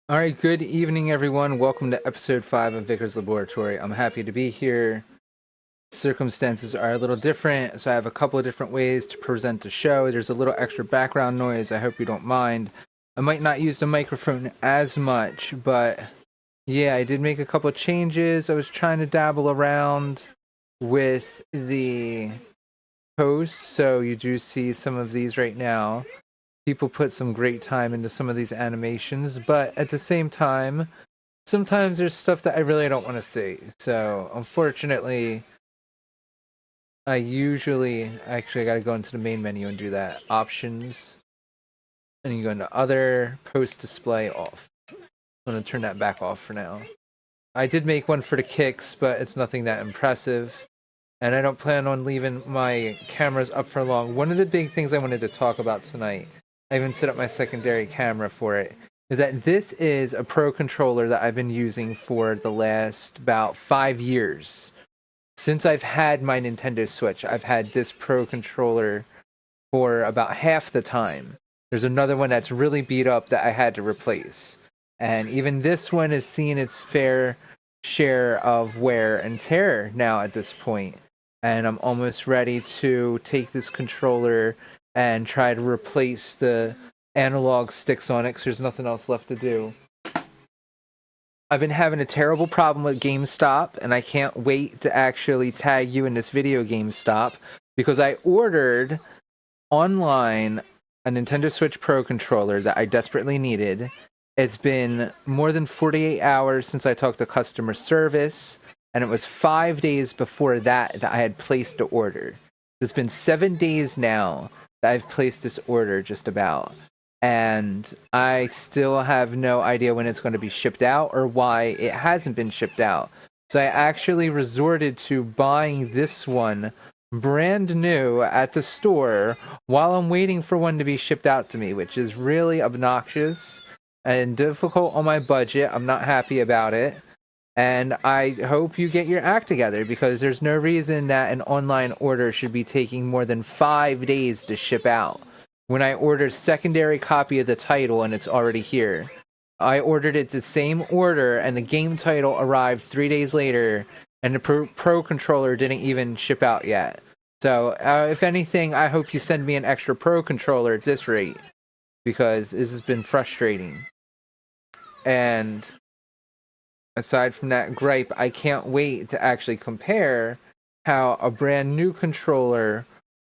Alright, good evening everyone. Welcome to episode 5 of Vykker's Laboratory. I'm happy to be here. Circumstances are a little different, so I have a couple of different ways to present the show. There's a little extra background noise. I hope you don't mind. I might not use the microphone as much, but yeah, I did make a couple of changes. I was trying to dabble around with the posts, so you do see some of these right now. People put some great time into some of these animations, but at the same time, sometimes there's stuff that I really don't want to see. So, unfortunately, I gotta go into the main menu and do that. Options, and you go into other, post display off. I'm gonna turn that back off for now. I did make one for the kicks, but it's nothing that impressive. And I don't plan on leaving my cameras up for long. One of the big things I wanted to talk about tonight, I even set up my secondary camera for it, is that this is a Pro controller that I've been using for the last about 5 years. Since I've had my Nintendo Switch, I've had this Pro controller for about half the time. There's another one that's really beat up that I had to replace. And even this one has seen its fair share of wear and tear now at this point. And I'm almost ready to take this controller and try to replace the analog sticks on it because there's nothing else left to do. I've been having a terrible problem with GameStop, and I can't wait to actually tag you in this video, GameStop, because I ordered online a Nintendo Switch Pro controller that I desperately needed. It's been more than 48 hours since I talked to customer service, and it was 5 days before that I had placed the order. It's been 7 days now that I've placed this order, just about. And I still have no idea when it's going to be shipped out or why it hasn't been shipped out. So I actually resorted to buying this one brand new at the store while I'm waiting for one to be shipped out to me, which is really obnoxious and difficult on my budget. I'm not happy about it. And I hope you get your act together, because there's no reason that an online order should be taking more than 5 days to ship out. When I ordered a secondary copy of the title and it's already here. I ordered it the same order and the game title arrived 3 days later, and the Pro controller didn't even ship out yet. So if anything, I hope you send me an extra Pro controller at this rate, because this has been frustrating. And aside from that gripe, I can't wait to actually compare how a brand new controller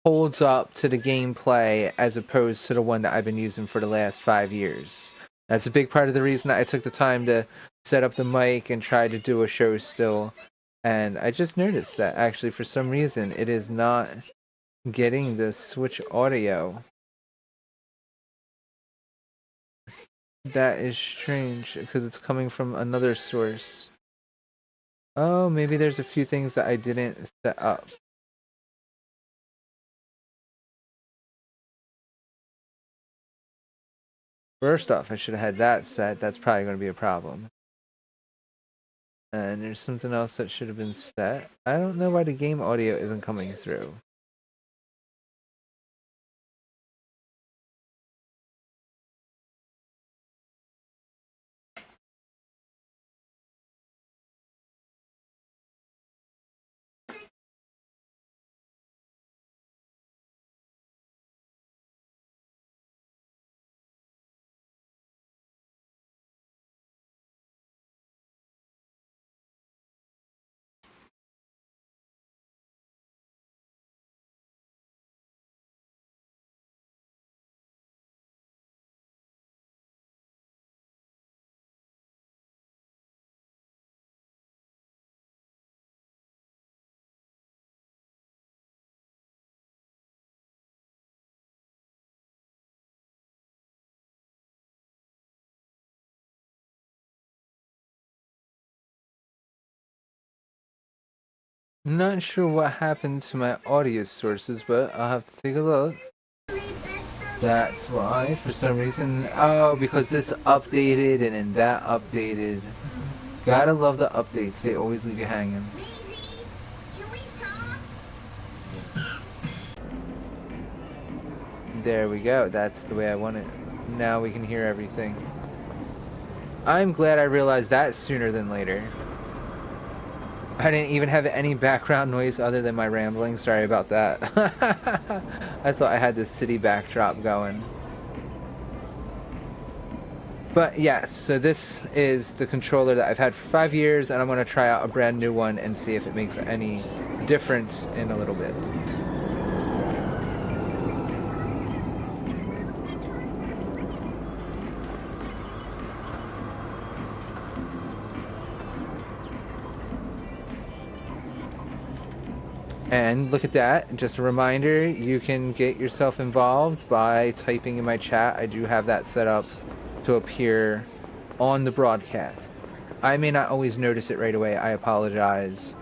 holds up to the gameplay as opposed to the one that I've been using for the last 5 years. That's a big part of the reason I took the time to set up the mic and try to do a show still. And I just noticed that actually for some reason it is not getting the Switch audio. That is strange, because it's coming from another source. Oh, maybe there's a few things that I didn't set up. First off, I should have had that set. That's probably going to be a problem. And there's something else that should have been set. I don't know why the game audio isn't coming through. Not sure what happened to my audio sources, but I'll have to take a look. That's why, for some reason. Oh, because this updated and then that updated. Gotta love the updates. They always leave you hanging. Maisie, can we talk? There we go. That's the way I want it. Now we can hear everything. I'm glad I realized that sooner than later. I didn't even have any background noise other than my rambling. Sorry about that. I thought I had this city backdrop going. But yes, so this is the controller that I've had for 5 years, and I'm going to try out a brand new one and see if it makes any difference in a little bit. And look at that, just a reminder, you can get yourself involved by typing in my chat. I do have that set up to appear on the broadcast. I may not always notice it right away, I apologize.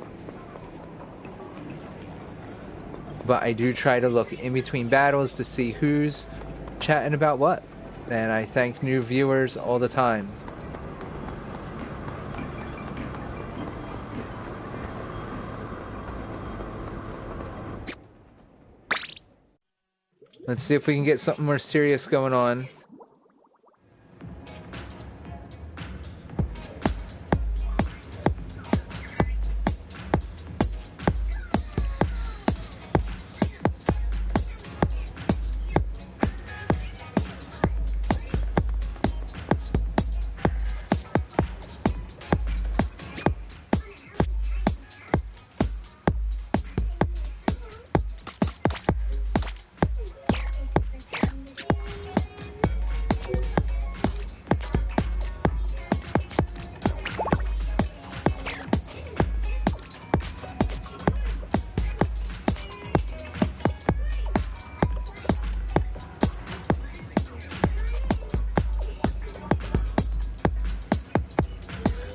But I do try to look in between battles to see who's chatting about what. And I thank new viewers all the time. Let's see if we can get something more serious going on.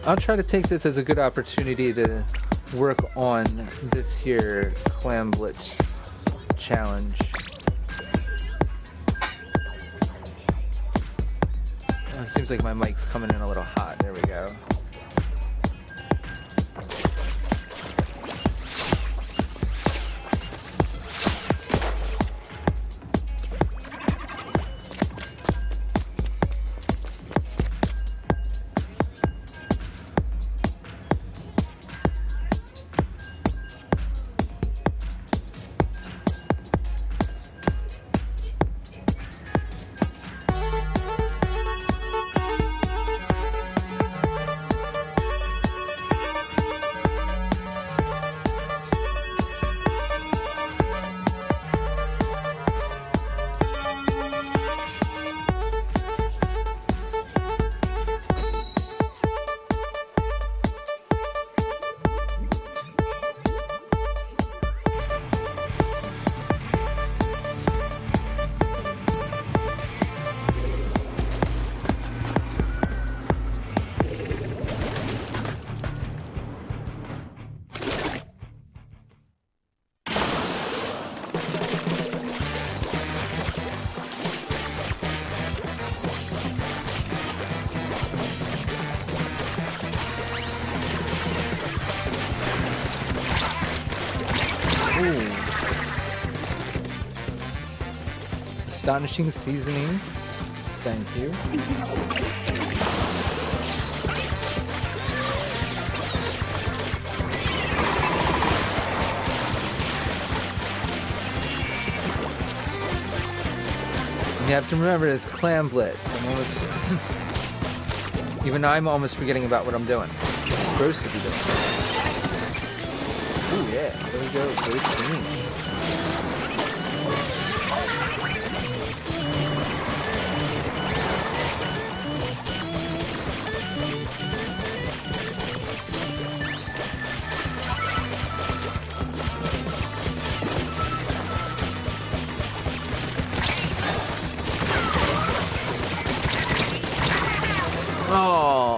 I'll try to take this as a good opportunity to work on this here Clam Blitz challenge. Oh, it seems like my mic's coming in a little hot. There we go. Astonishing seasoning. Thank you. You have to remember it's Clam Blitz. Even I'm almost forgetting about what I'm doing. I'm supposed to be doing. Ooh yeah, there we go. Good team.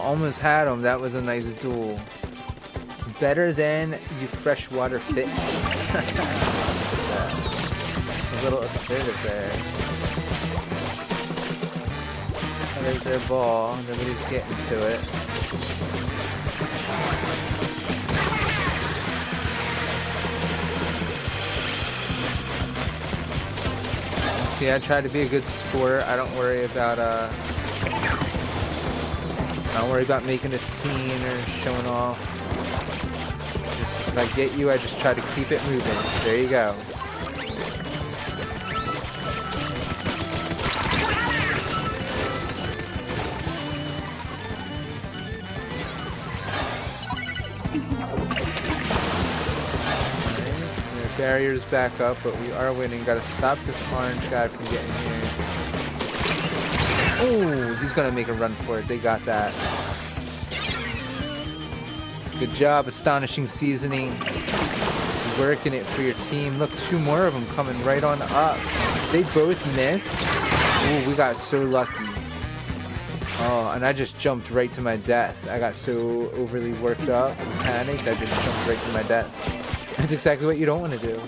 Almost had him. That was a nice duel. better than you freshwater fish. A little assertive there. Oh, there's their ball. Nobody's getting to it. See, I try to be a good sport. I don't worry about making a scene or showing off. Just, if I get you, I just try to keep it moving. There you go. Barriers back up, but we are winning. Gotta stop this orange guy from getting here. Oh, he's gonna make a run for it. They got that. Good job, astonishing seasoning. Working it for your team. Look, 2 more of them coming right on up. They both missed. Oh, we got so lucky. Oh, and I just jumped right to my death. I got so overly worked up and panicked, I just jumped right to my death. That's exactly what you don't want to do.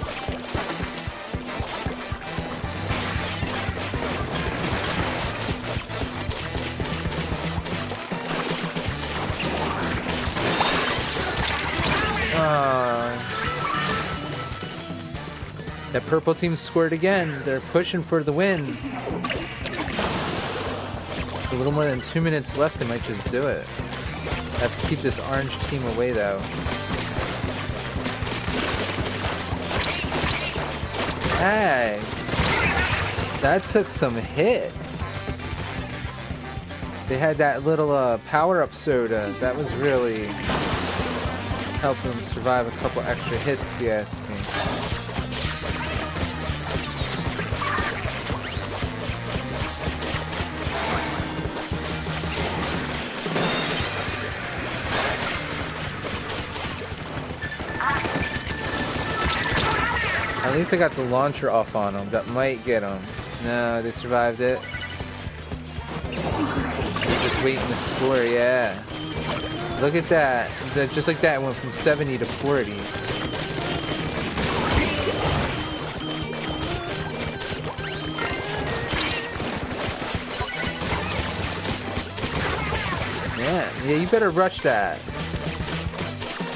That purple team scored again. They're pushing for the win. A little more than 2 minutes left, they might just do it. I have to keep this orange team away though. Hey, that took some hits. They had that little power-up soda. That was really helping them survive a couple extra hits, if you ask me. At least I got the launcher off on them. That might get them. No, they survived it. They're just waiting to score, yeah. Look at that. Just like that, it went from 70 to 40. Yeah, you better rush that.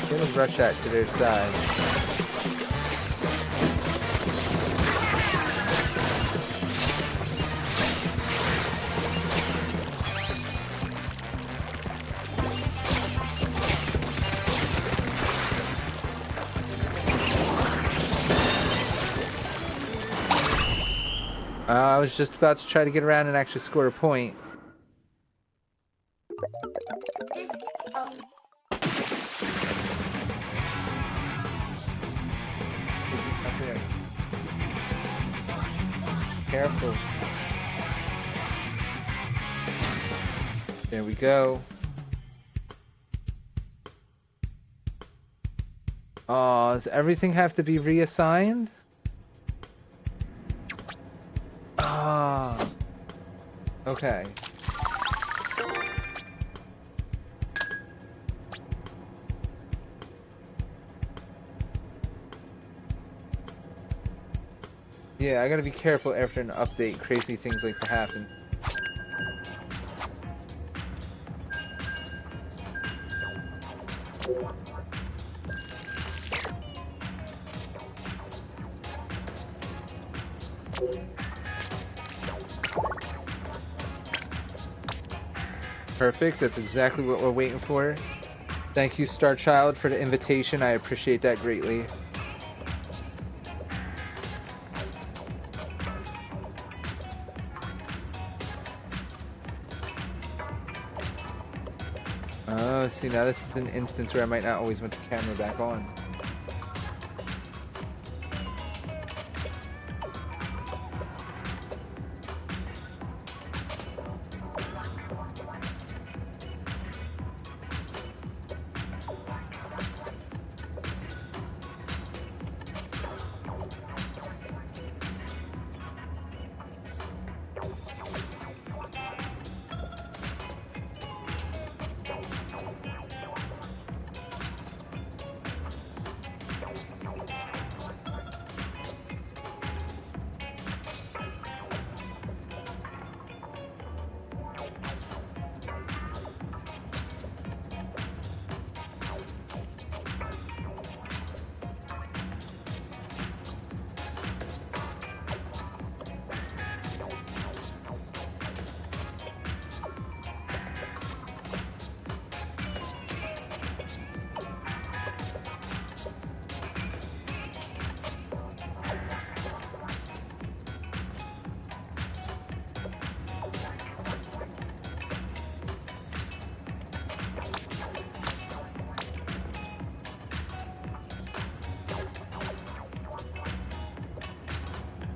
You better rush that to their side. I was just about to try to get around and actually score a point. Up here. Careful. There we go. Oh, does everything have to be reassigned? Ah. Okay. Yeah, I gotta be careful after an update. Crazy things like to happen. Perfect. That's exactly what we're waiting for. Thank you, Star Child, for the invitation. I appreciate that greatly. Oh, see, now this is an instance where I might not always want the camera back on.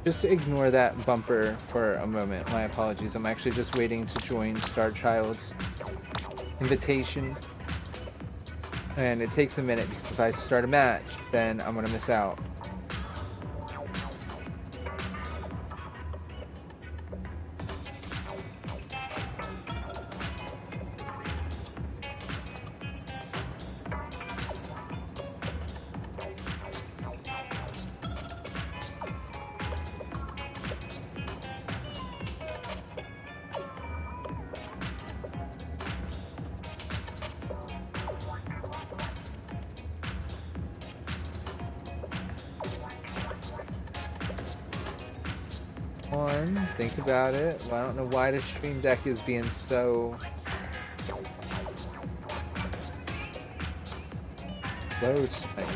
Just ignore that bumper for a moment. My apologies. I'm actually just waiting to join Starchild's invitation. And it takes a minute because if I start a match, then I'm going to miss out. Think about it. Well, I don't know why the stream deck is being so slow tonight.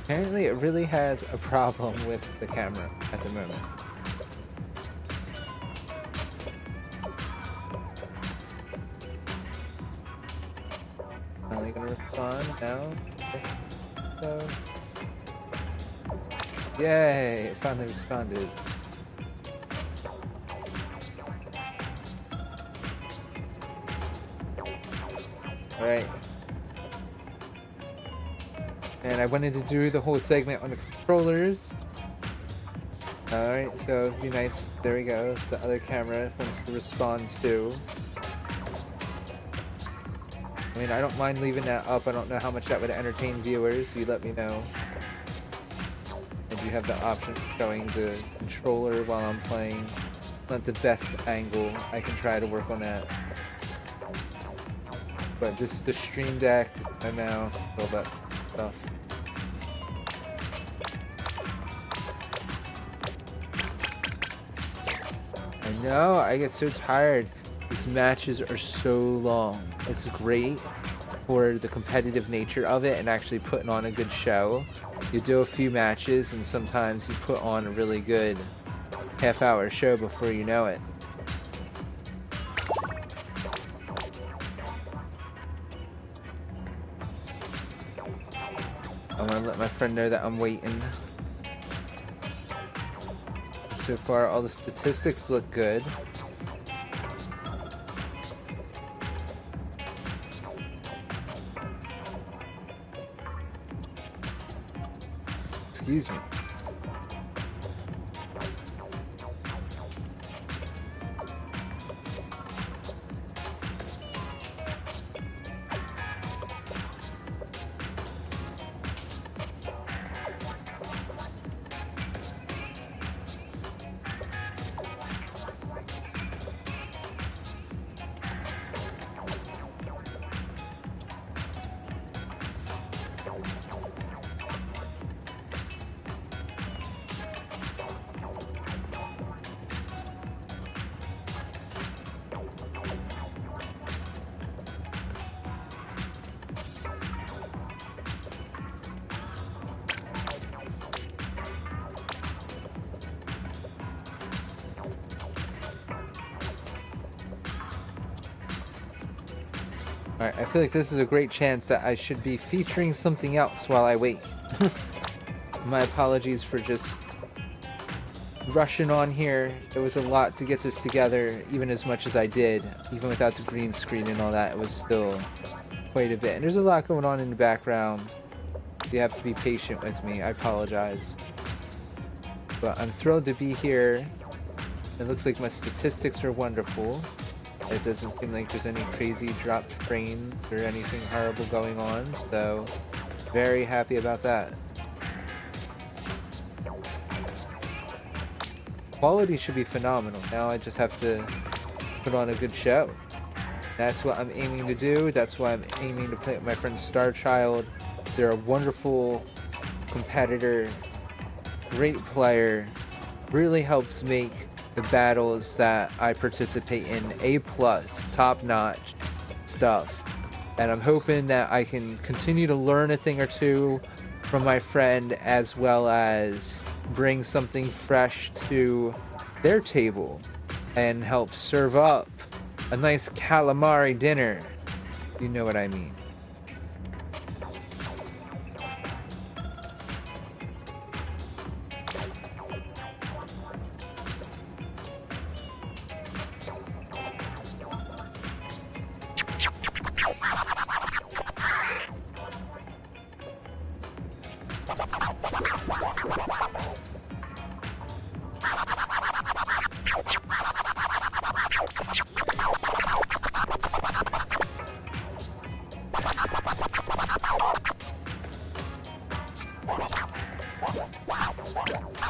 Apparently it really has a problem with the camera at the moment. Finally gonna respond now. So. Yay! It finally responded. Alright. And I wanted to do the whole segment on the controllers. Alright, so it'd be nice. There we go. The other camera wants to respond too. I mean, I don't mind leaving that up. I don't know how much that would entertain viewers. You let me know. And you have the option of showing the controller while I'm playing. Not the best angle. I can try to work on that. But just the stream deck, my mouse, all that stuff. I know, I get so tired. These matches are so long. It's great for the competitive nature of it and actually putting on a good show. You do a few matches and sometimes you put on a really good half-hour show before you know it. I'm gonna let my friend know that I'm waiting. So far, all the statistics look good. Excuse me. Alright, I feel like this is a great chance that I should be featuring something else while I wait. My apologies for just rushing on here. There was a lot to get this together, even as much as I did. Even without the green screen and all that, it was still quite a bit. And there's a lot going on in the background. You have to be patient with me. I apologize. But I'm thrilled to be here. It looks like my statistics are wonderful. It doesn't seem like there's any crazy dropped frames or anything horrible going on, so very happy about that. Quality should be phenomenal. Now I just have to put on a good show. That's what I'm aiming to do. That's why I'm aiming to play with my friend Starchild. They're a wonderful competitor, great player, really helps make the battles that I participate in A+, top notch. stuff. And I'm hoping that I can continue to learn a thing or two from my friend, as well as bring something fresh to their table and help serve up a nice calamari dinner. You know what I mean.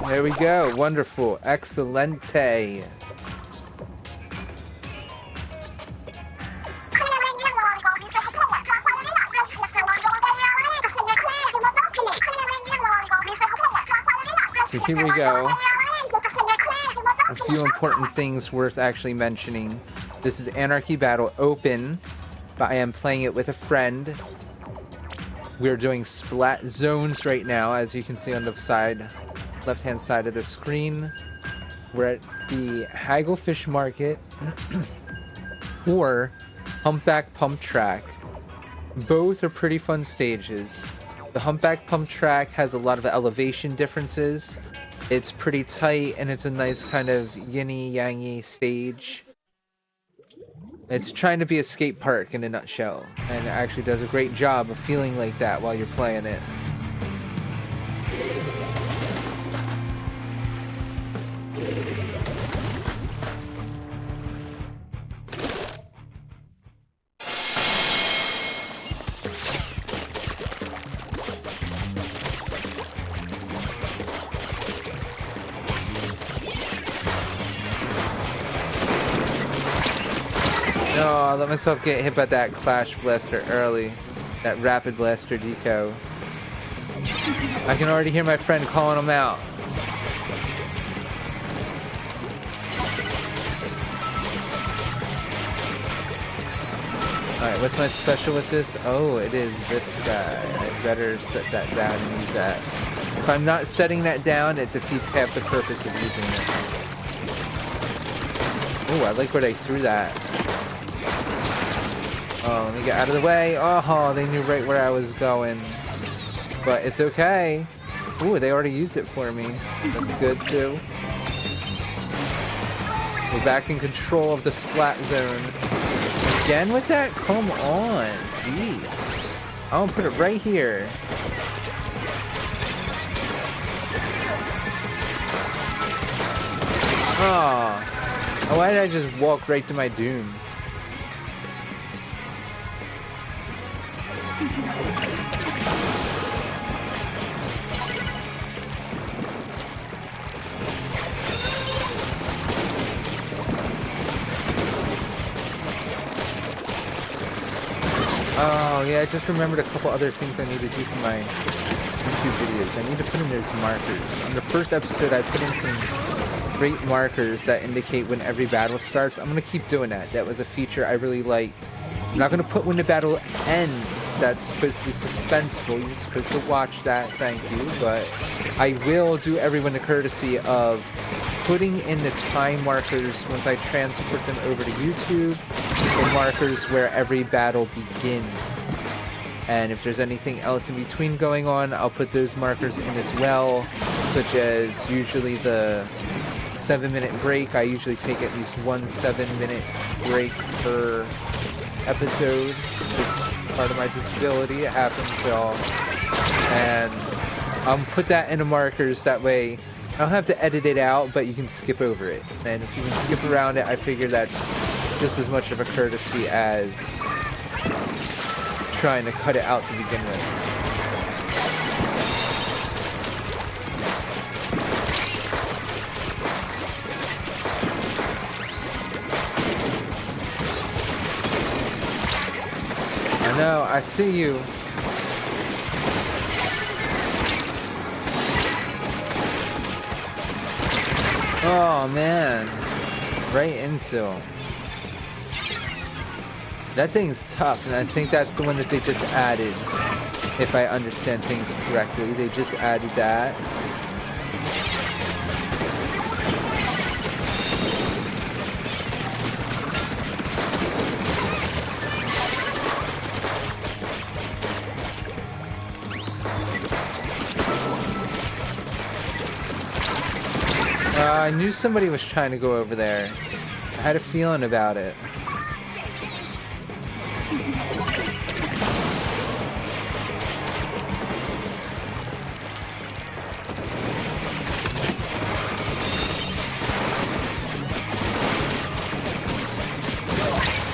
There we go. Wonderful. Excelente. So here we go. A few important things worth actually mentioning. This is Anarchy Battle Open, but I am playing it with a friend. We're doing Splat Zones right now, as you can see on the side, left-hand side of the screen. We're at the Hagglefish Market or Humpback Pump Track. Both are pretty fun stages. The Humpback Pump Track has a lot of elevation differences. It's pretty tight, and it's a nice kind of yin-yangy stage. It's trying to be a skate park in a nutshell, and it actually does a great job of feeling like that while you're playing it. Oh, I let myself get hit by that Clash Blaster early. That Rapid Blaster deco. I can already hear my friend calling him out. Alright, what's my special with this? Oh, it is this guy. I better set that down and use that. If I'm not setting that down, it defeats half the purpose of using this. Oh, I like where they threw that. Oh, let me get out of the way. Oh, they knew right where I was going. But it's okay. Ooh, they already used it for me. That's good, too. We're back in control of the Splat Zone. Again with that? Come on. Jeez. I'll put it right here. Oh. Why did I just walk right to my doom? Oh, yeah, I just remembered a couple other things I need to do for my YouTube videos. I need to put in those markers. On the first episode, I put in some great markers that indicate when every battle starts. I'm going to keep doing that. That was a feature I really liked. I'm not going to put when the battle ends. That's supposed to be suspenseful. You're supposed to watch that, thank you. But I will do everyone the courtesy of putting in the time markers once I transport them over to YouTube, the markers where every battle begins. And if there's anything else in between going on, I'll put those markers in as well, such as usually the 7-minute break. I usually take at least one 7-minute break per episode. It's part of my disability. It happens, y'all. And I'll put that in the markers. That way I don't have to edit it out, but you can skip over it. And if you can skip around it, I figure that's just as much of a courtesy as trying to cut it out to begin with. I know, I see you. Oh man, right into him. That thing's tough, and I think that's the one that they just added. If I understand things correctly, they just added that. I knew somebody was trying to go over there. I had a feeling about it.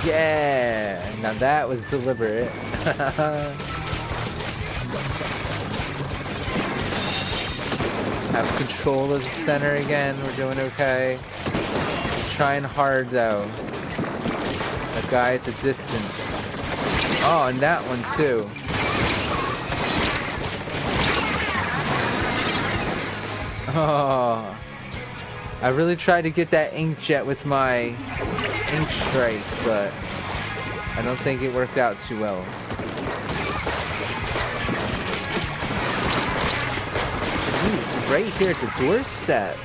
Yeah, now that was deliberate. Have control of the center again. We're doing okay. Trying hard though. A guy at the distance. Oh, and that one too. Oh, I really tried to get that inkjet with my ink strike, but I don't think it worked out too well. Jeez, right here at the doorstep.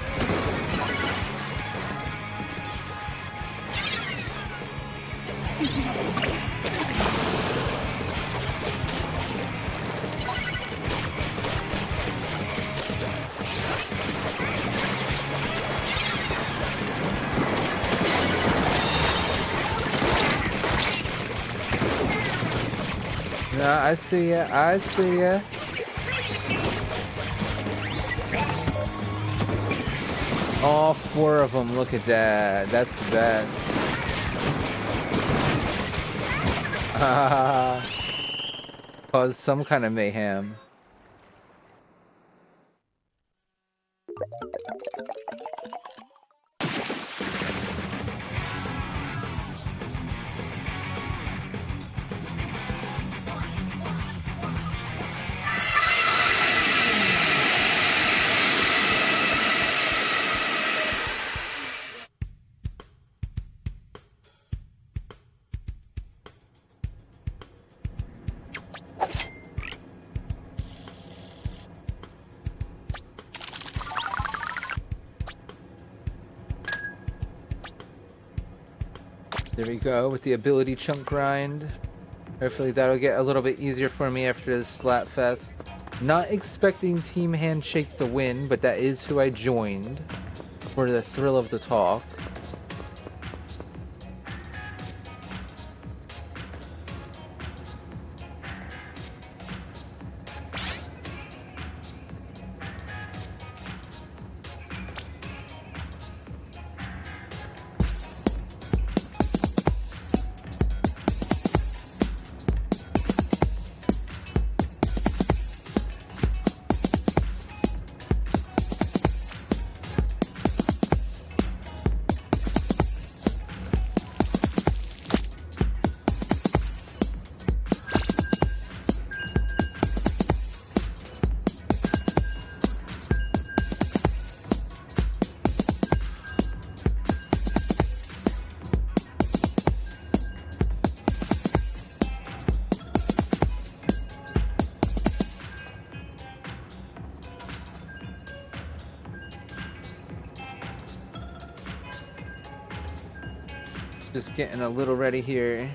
No, I see ya. I see ya. All four of them. Look at that. That's the best. Cause some kind of mayhem. There we go with the ability chunk grind. Hopefully that'll get a little bit easier for me after the Splatfest. Not expecting Team Handshake to win, but that is who I joined for the thrill of the talk. Just getting a little ready here.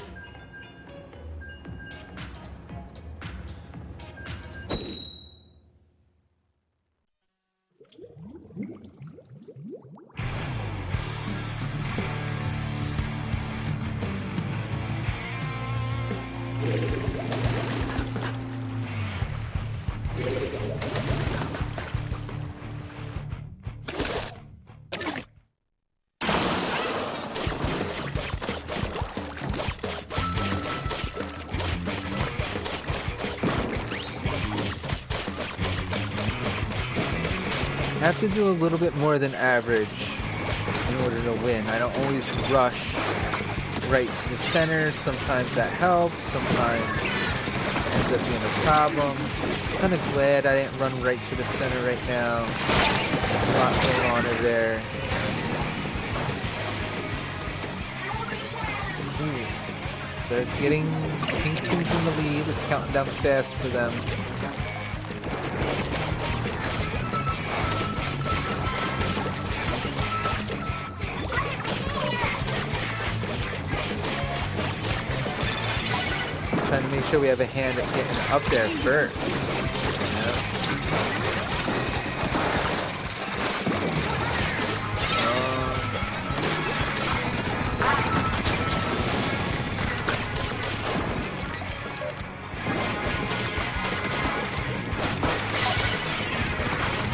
I have to do a little bit more than average in order to win. I don't always rush right to the center. Sometimes that helps. Sometimes it ends up being a problem. I'm kind of glad I didn't run right to the center right now. A lot going on over there. Ooh. They're getting Pink Team's in the lead. It's counting down fast for them. Trying to make sure we have a hand at getting up there first.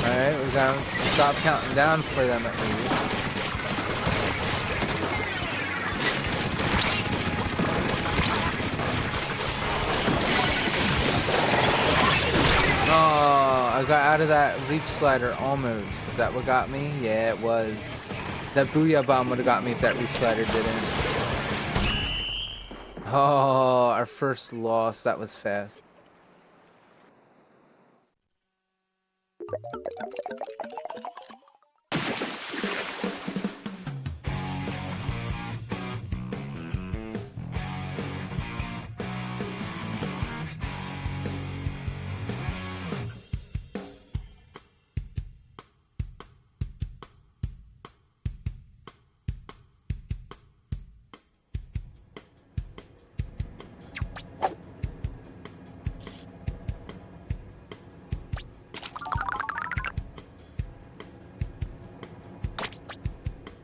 Alright, we gotta stop counting down for them at least. Oh, I got out of that reach slider almost. Is that what got me? Yeah, it was. That Booyah Bomb would have got me if that reach slider didn't. Oh, our first loss. That was fast.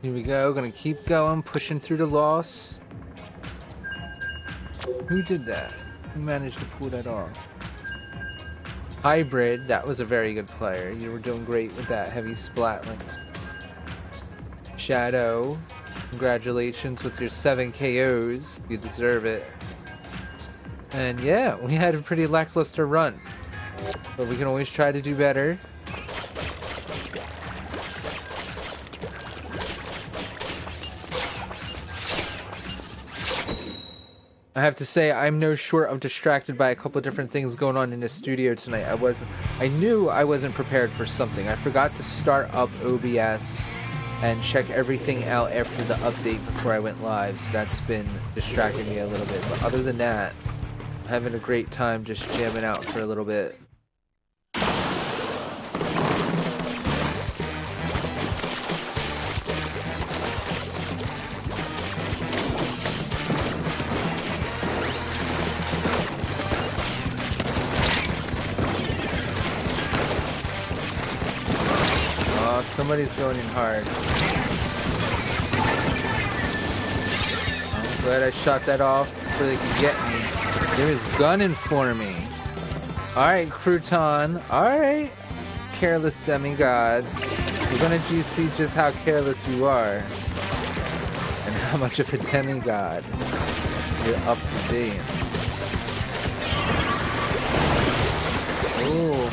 Here we go, gonna keep going, pushing through the loss. Who did that? Who managed to pull that off? Hybrid, that was a very good player. You were doing great with that heavy splatling. Shadow, congratulations with your 7 KOs. You deserve it. And yeah, we had a pretty lackluster run. But we can always try to do better. I have to say, I'm no short of distracted by a couple of different things going on in the studio tonight. I knew I wasn't prepared for something. I forgot to start up OBS and check everything out after the update before I went live, so that's been distracting me a little bit. But other than that, I'm having a great time just jamming out for a little bit. Somebody's going in hard. I'm glad I shot that off before they could get me. They was gunning for me. Alright, Crouton. Alright. Careless demigod. We're gonna see just how careless you are. And how much of a demigod you're up to be. Ooh.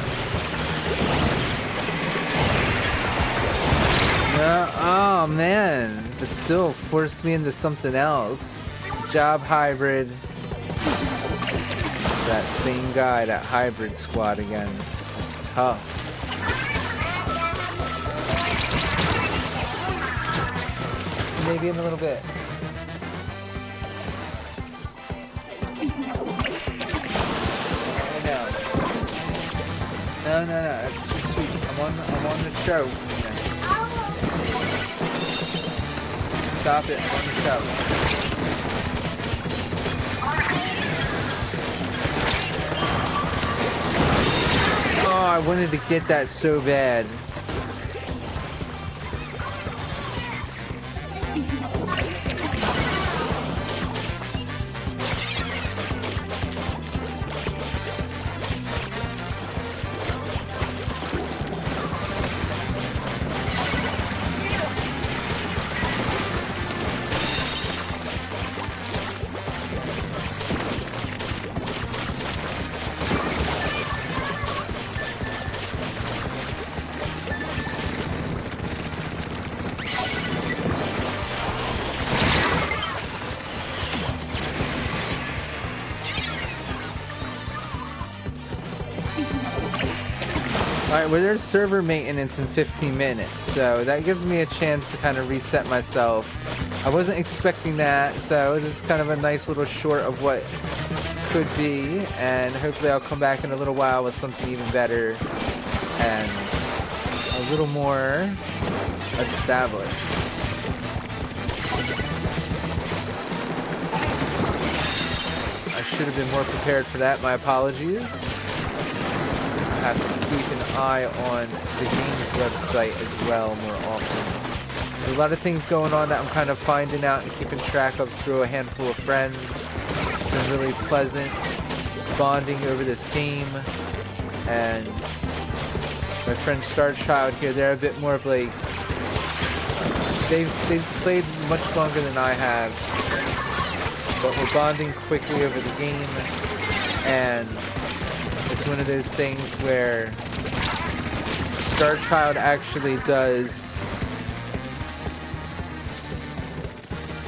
Oh man, it still forced me into something else. Good job, Hybrid. That same guy, that Hybrid squad again. That's tough. Maybe in a little bit. No, that's too sweet. I'm on the show. Stop it, I'm on the show. Oh, I wanted to get that so bad. Alright, well there's server maintenance in 15 minutes, so that gives me a chance to kind of reset myself. I wasn't expecting that, so this is kind of a nice little short of what could be, and hopefully I'll come back in a little while with something even better and a little more established. I should have been more prepared for that, my apologies. I have to keep an eye on the game's website as well more often. There's a lot of things going on that I'm kind of finding out and keeping track of through a handful of friends. It's been really pleasant bonding over this game, and my friend Starchild here, they're a bit more of like, they've played much longer than I have, but we're bonding quickly over the game, and it's one of those things where Starchild actually does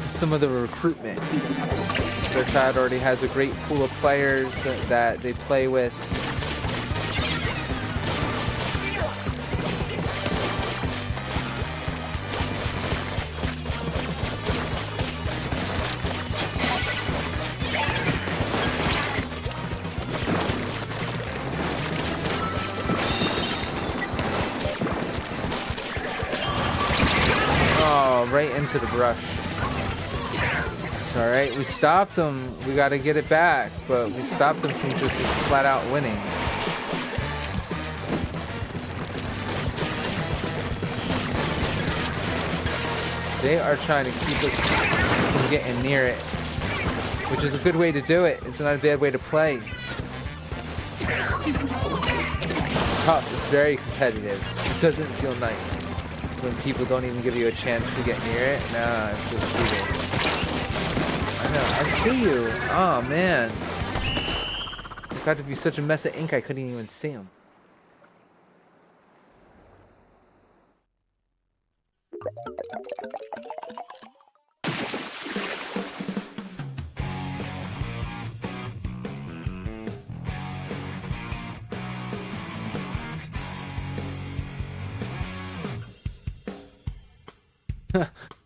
some of the recruitment. Starchild already has a great pool of players that they play with. Right into the brush. It's alright, we stopped them. We gotta get it back, but we stopped them from just flat out winning. They are trying to keep us from getting near it, which is a good way to do it. It's not a bad way to play. It's tough, it's very competitive. It doesn't feel nice when people don't even give you a chance to get near it. Nah, it's just cheating. I know, I see you. Oh man. It got to be such a mess of ink I couldn't even see him.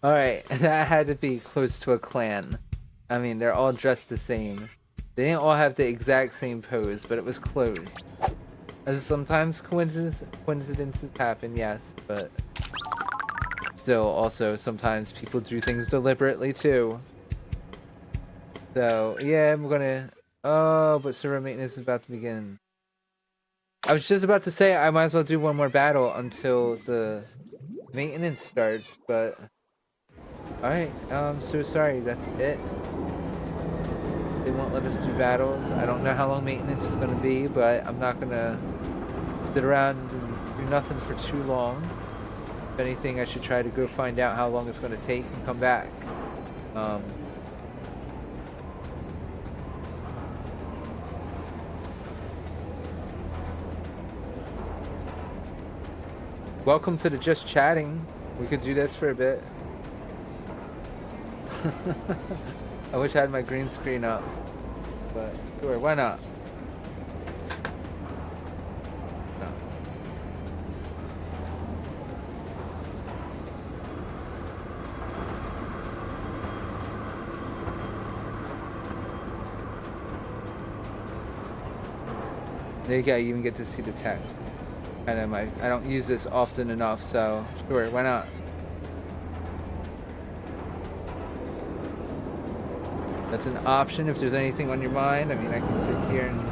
Alright, that had to be close to a clan. I mean, they're all dressed the same. They didn't all have the exact same pose, but it was close. As sometimes coincidences happen, yes, but still, also, sometimes people do things deliberately, too. So, yeah, I'm gonna... Oh, but server maintenance is about to begin. I was just about to say I might as well do one more battle until the maintenance starts, but... Alright, I'm so sorry, that's it. They won't let us do battles. I don't know how long maintenance is going to be, but I'm not going to sit around and do nothing for too long. If anything, I should try to go find out how long it's going to take and come back. Welcome to the Just Chatting. We could do this for a bit. I wish I had my green screen up, but sure, why not? No. There you go, you even get to see the text. I know I don't use this often enough, so sure, why not? That's an option if there's anything on your mind. I mean, I can sit here and...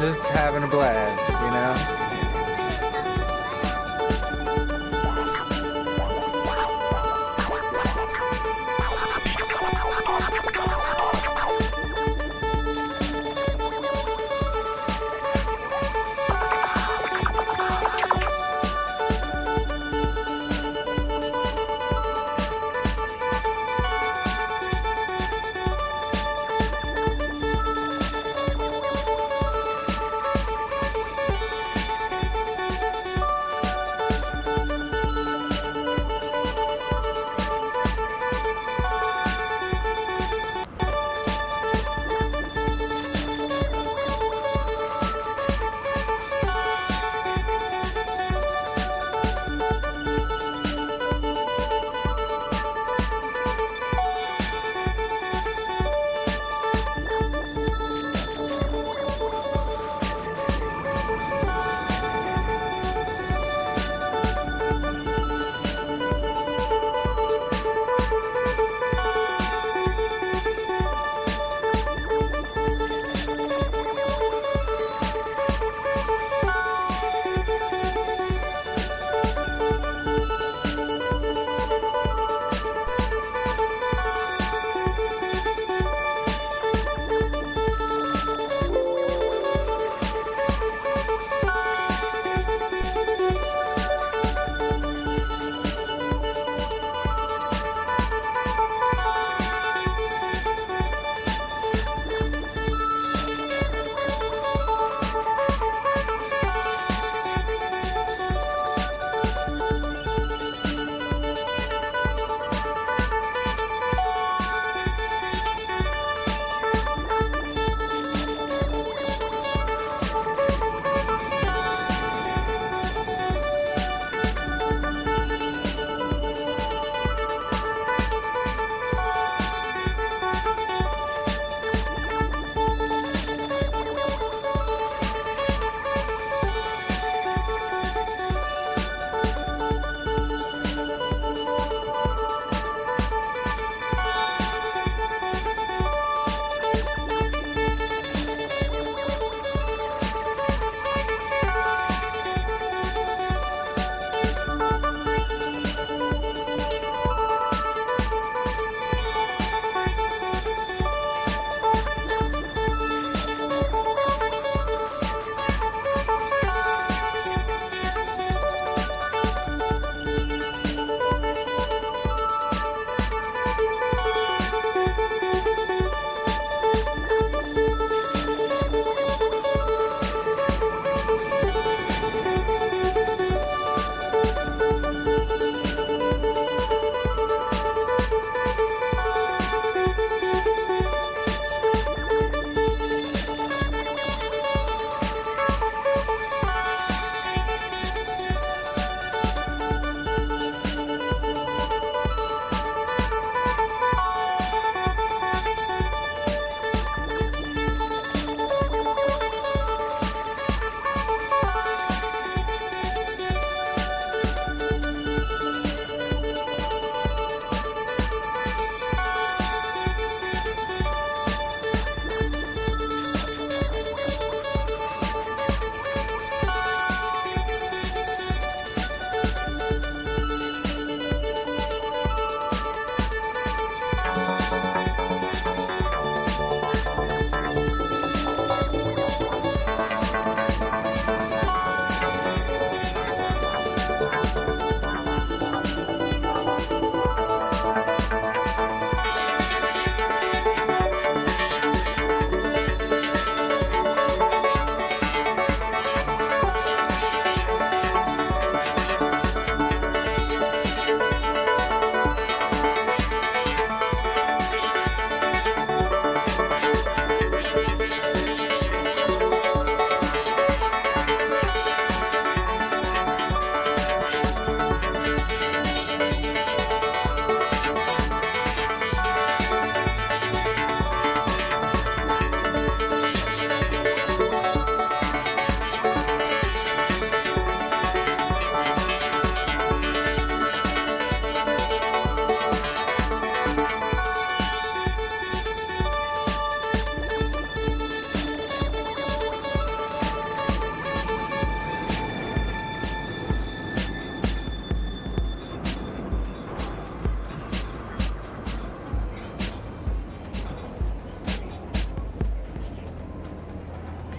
just having a blast, you know?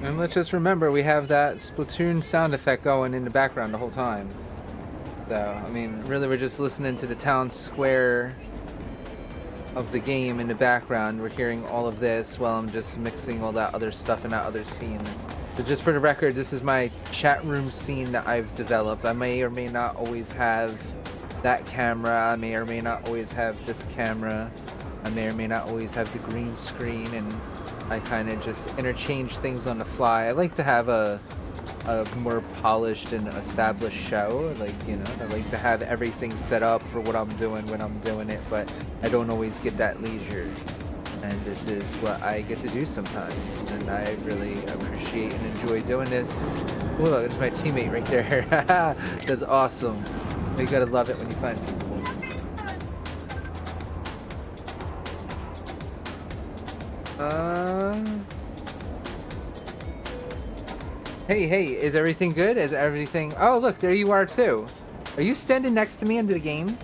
And let's just remember, we have that Splatoon sound effect going in the background the whole time. So, I mean, really we're just listening to the town square of the game in the background. We're hearing all of this while I'm just mixing all that other stuff in that other scene. So just for the record, this is my chat room scene that I've developed. I may or may not always have that camera. I may or may not always have this camera. I may or may not always have the green screen, and I kind of just interchange things on the fly. I like to have a more polished and established show. Like, you know, I like to have everything set up for what I'm doing when I'm doing it, but I don't always get that leisure. And this is what I get to do sometimes. And I really appreciate and enjoy doing this. Oh, look, there's my teammate right there. That's awesome. You gotta love it when you find people. Hey, is everything good? Is everything... Oh, look, there you are too. Are you standing next to me into the game?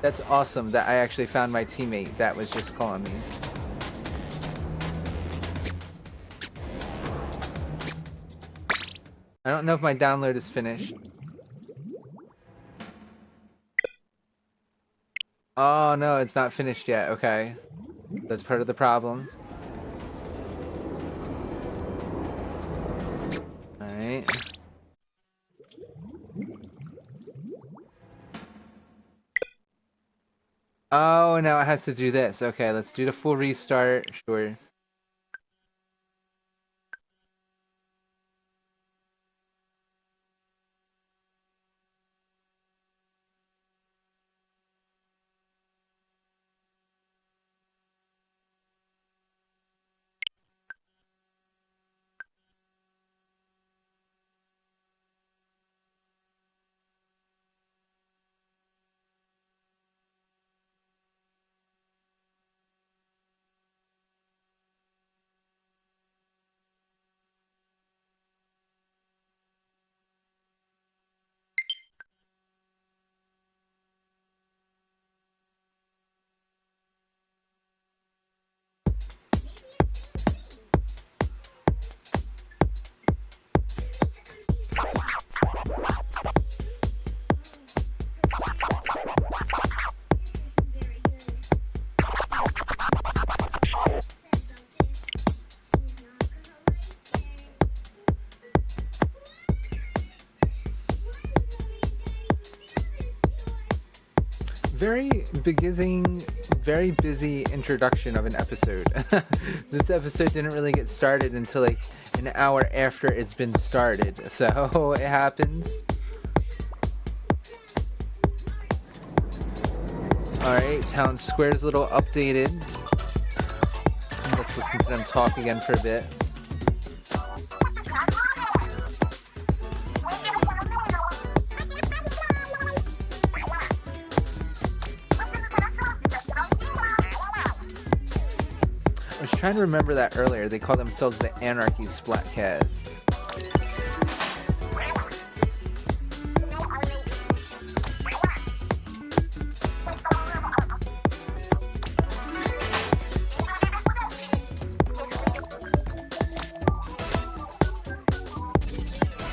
That's awesome that I actually found my teammate that was just calling me. I don't know if my download is finished. Oh no, it's not finished yet. Okay. That's part of the problem. Alright. Oh, now it has to do this. Okay, let's do the full restart. Sure. Very busy introduction of an episode. This episode didn't really get started until like an hour after it's been started, so it happens. Alright, Town Square's a little updated. Let's listen to them talk again for a bit. Trying to remember that earlier. They call themselves the Anarchy Splatcast.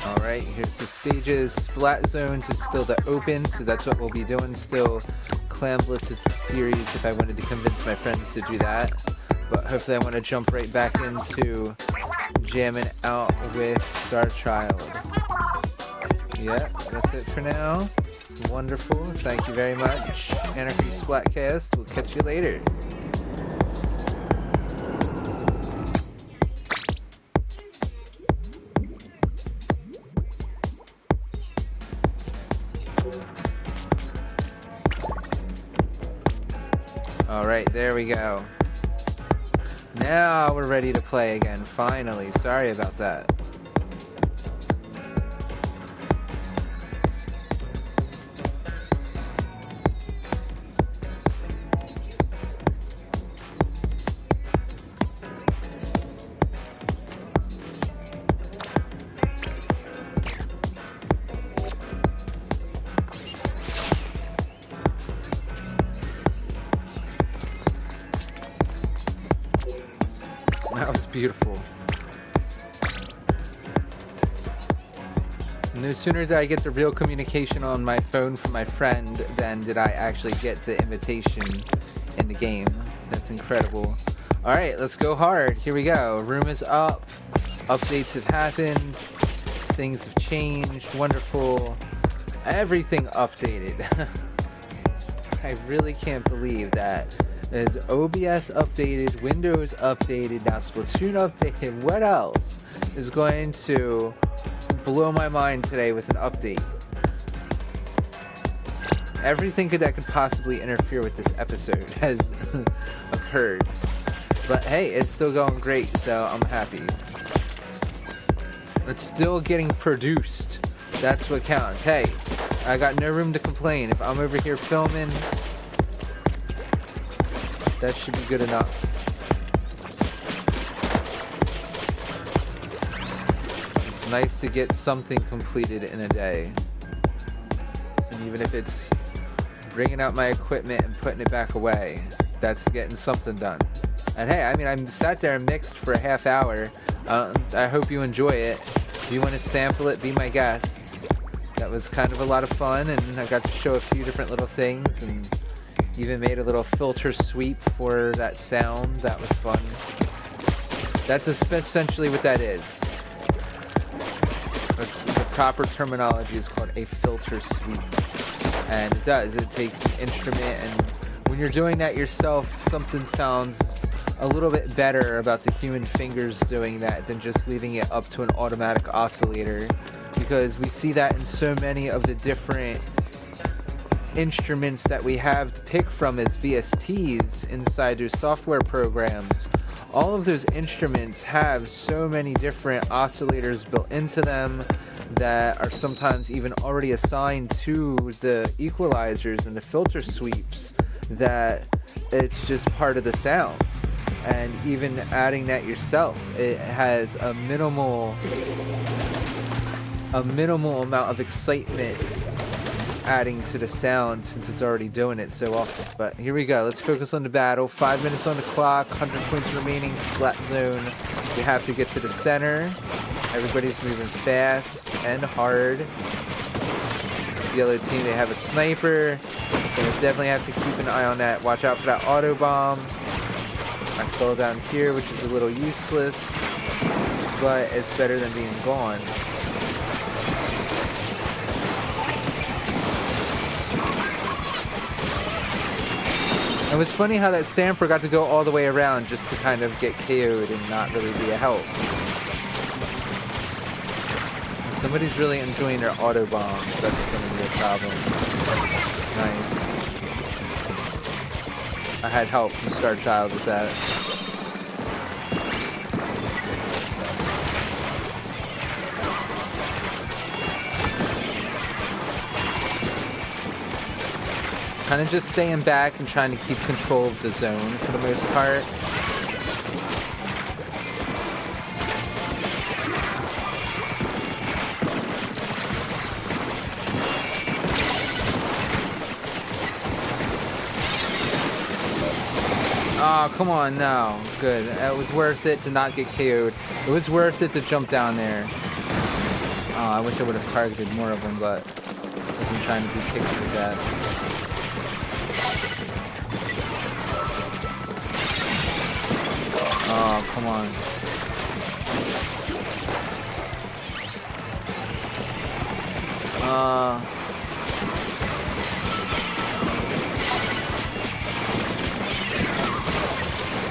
Alright, here's the stages. Splat Zones is still the open, so that's what we'll be doing still. Clam Blitz is the series if I wanted to convince my friends to do that. But hopefully I want to jump right back into jamming out with Star Child. Yeah, that's it for now. Wonderful. Thank you very much. Anarchy Splatcast. We'll catch you later. Alright, there we go. Now we're ready to play again, finally. Sorry about that. beautiful. No sooner did I get the real communication on my phone from my friend than did I actually get the invitation in the game. That's incredible. Alright, let's go hard. Here we go. Room is up. Updates have happened. Things have changed. Wonderful. Everything updated. I really can't believe that. There's OBS updated, Windows updated, now Splatoon updated. What else is going to blow my mind today with an update? Everything that could possibly interfere with this episode has occurred. But hey, it's still going great, so I'm happy. It's still getting produced. That's what counts. Hey, I got no room to complain. If I'm over here filming, that should be good enough. It's nice to get something completed in a day. And even if it's bringing out my equipment and putting it back away, that's getting something done. And hey, I mean, I sat there and mixed for a half hour. I hope you enjoy it. If you want to sample it, be my guest. That was kind of a lot of fun, and I got to show a few different little things, and even made a little filter sweep for that sound. That was fun. That's essentially what that is. The proper terminology is called a filter sweep. And it does. It takes an instrument, and when you're doing that yourself, something sounds a little bit better about the human fingers doing that than just leaving it up to an automatic oscillator, because we see that in so many of the different instruments that we have to pick from as VSTs inside those software programs. All of those instruments have so many different oscillators built into them that are sometimes even already assigned to the equalizers and the filter sweeps, that it's just part of the sound. And even adding that yourself, it has a minimal amount of excitement adding to the sound, since it's already doing it so often. But here we go. Let's focus on the battle. 5 minutes on the clock, 100 points remaining. Splat Zone. We have to get to the center. Everybody's moving fast and hard. This yellow team, they have a sniper. Gonna definitely have to keep an eye on that. Watch out for that auto bomb. I fell down here, which is a little useless, but it's better than being gone. It was funny how that Stamper got to go all the way around just to kind of get KO'd and not really be a help. Somebody's really enjoying their auto bombs. That's going to be a problem. Nice. I had help from Star Child with that. Kind of just staying back and trying to keep control of the zone for the most part. Oh, come on, no. Good. It was worth it to not get KO'd. It was worth it to jump down there. Oh, I wish I would have targeted more of them, but I wasn't trying to be picky with that. Oh, come on.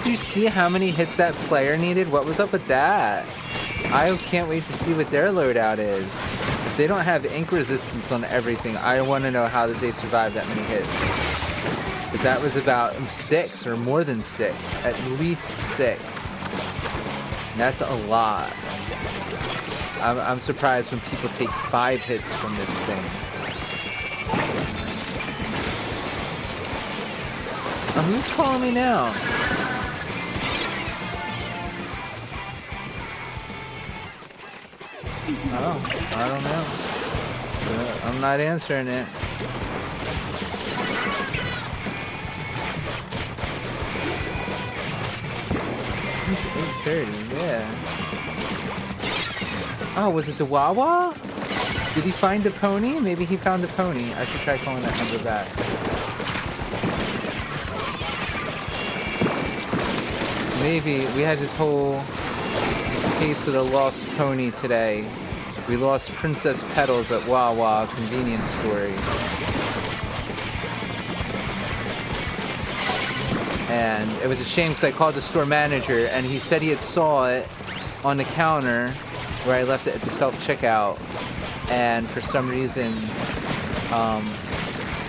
Did you see how many hits that player needed? What was up with that? I can't wait to see what their loadout is. If they don't have ink resistance on everything, I want to know how did they survive that many hits. But that was about 6 or more than 6. At least 6. And that's a lot. I'm surprised when people take 5 hits from this thing. Oh, who's calling me now? Oh, I don't know. I'm not answering it. It's 8:30, yeah. Oh, was it the Wawa? Did he find a pony? Maybe he found a pony. I should try calling that number back. Maybe we had this whole case of the lost pony today. We lost Princess Petals at Wawa convenience store. And it was a shame because I called the store manager and he said he had saw it on the counter where I left it at the self-checkout. And for some reason,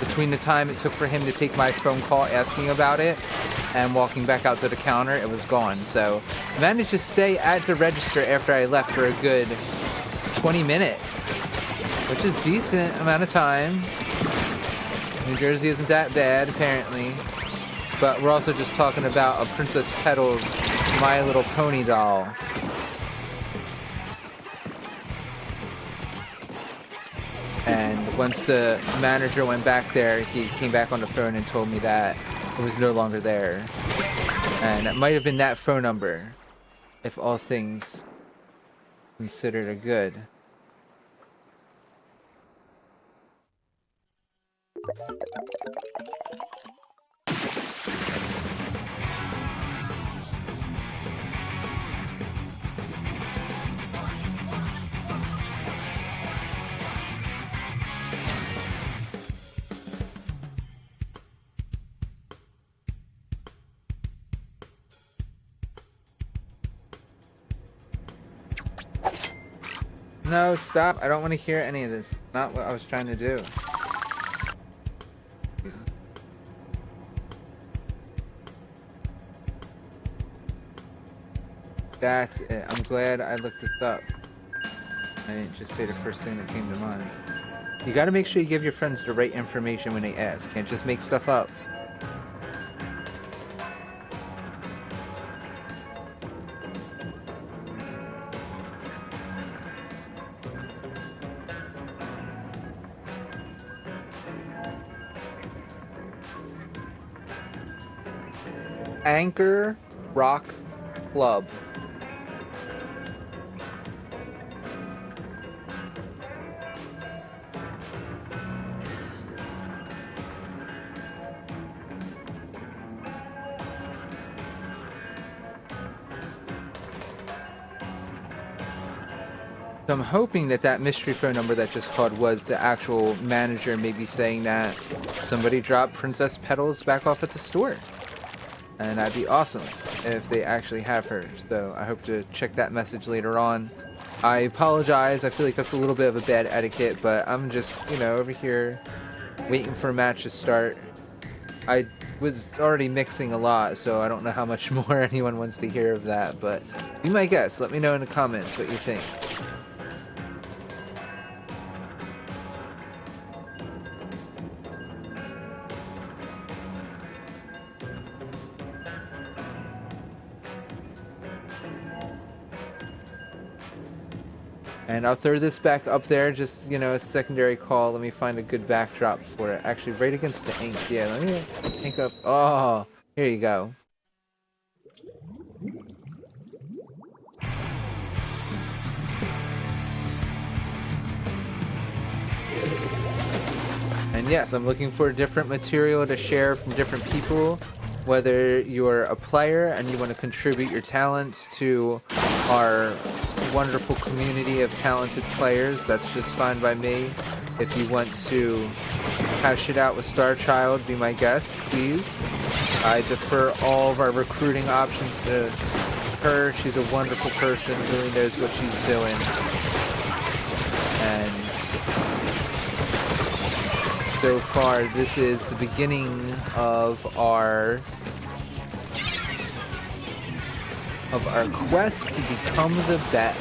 between the time it took for him to take my phone call asking about it and walking back out to the counter, it was gone. So I managed to stay at the register after I left for a good 20 minutes, which is decent amount of time. New Jersey isn't that bad, apparently. But we're also just talking about a Princess Petals My Little Pony doll. And once the manager went back there, he came back on the phone and told me that it was no longer there. And it might have been that phone number, if all things considered are good. No, stop. I don't want to hear any of this. Not what I was trying to do. That's it. I'm glad I looked this up. I didn't just say the first thing that came to mind. You gotta make sure you give your friends the right information when they ask. Can't just make stuff up. Anchor Rock Club. So I'm hoping that that mystery phone number that just called was the actual manager, maybe saying that somebody dropped Princess Petals back off at the store. And that'd be awesome if they actually have her. So I hope to check that message later on. I apologize. I feel like that's a little bit of a bad etiquette, but I'm just, over here waiting for a match to start. I was already mixing a lot, so I don't know how much more anyone wants to hear of that, but be my guest. Let me know in the comments what you think. And I'll throw this back up there, just, a secondary call. Let me find a good backdrop for it. Actually, right against the ink. Yeah, let me ink up. Oh, here you go. And yes, I'm looking for different material to share from different people. Whether you're a player and you want to contribute your talents to our wonderful community of talented players, that's just fine by me. If you want to hash it out with Star Child, be my guest, please. I defer all of our recruiting options to her. She's a wonderful person, really knows what she's doing. And so far, this is the beginning of our quest to become the best.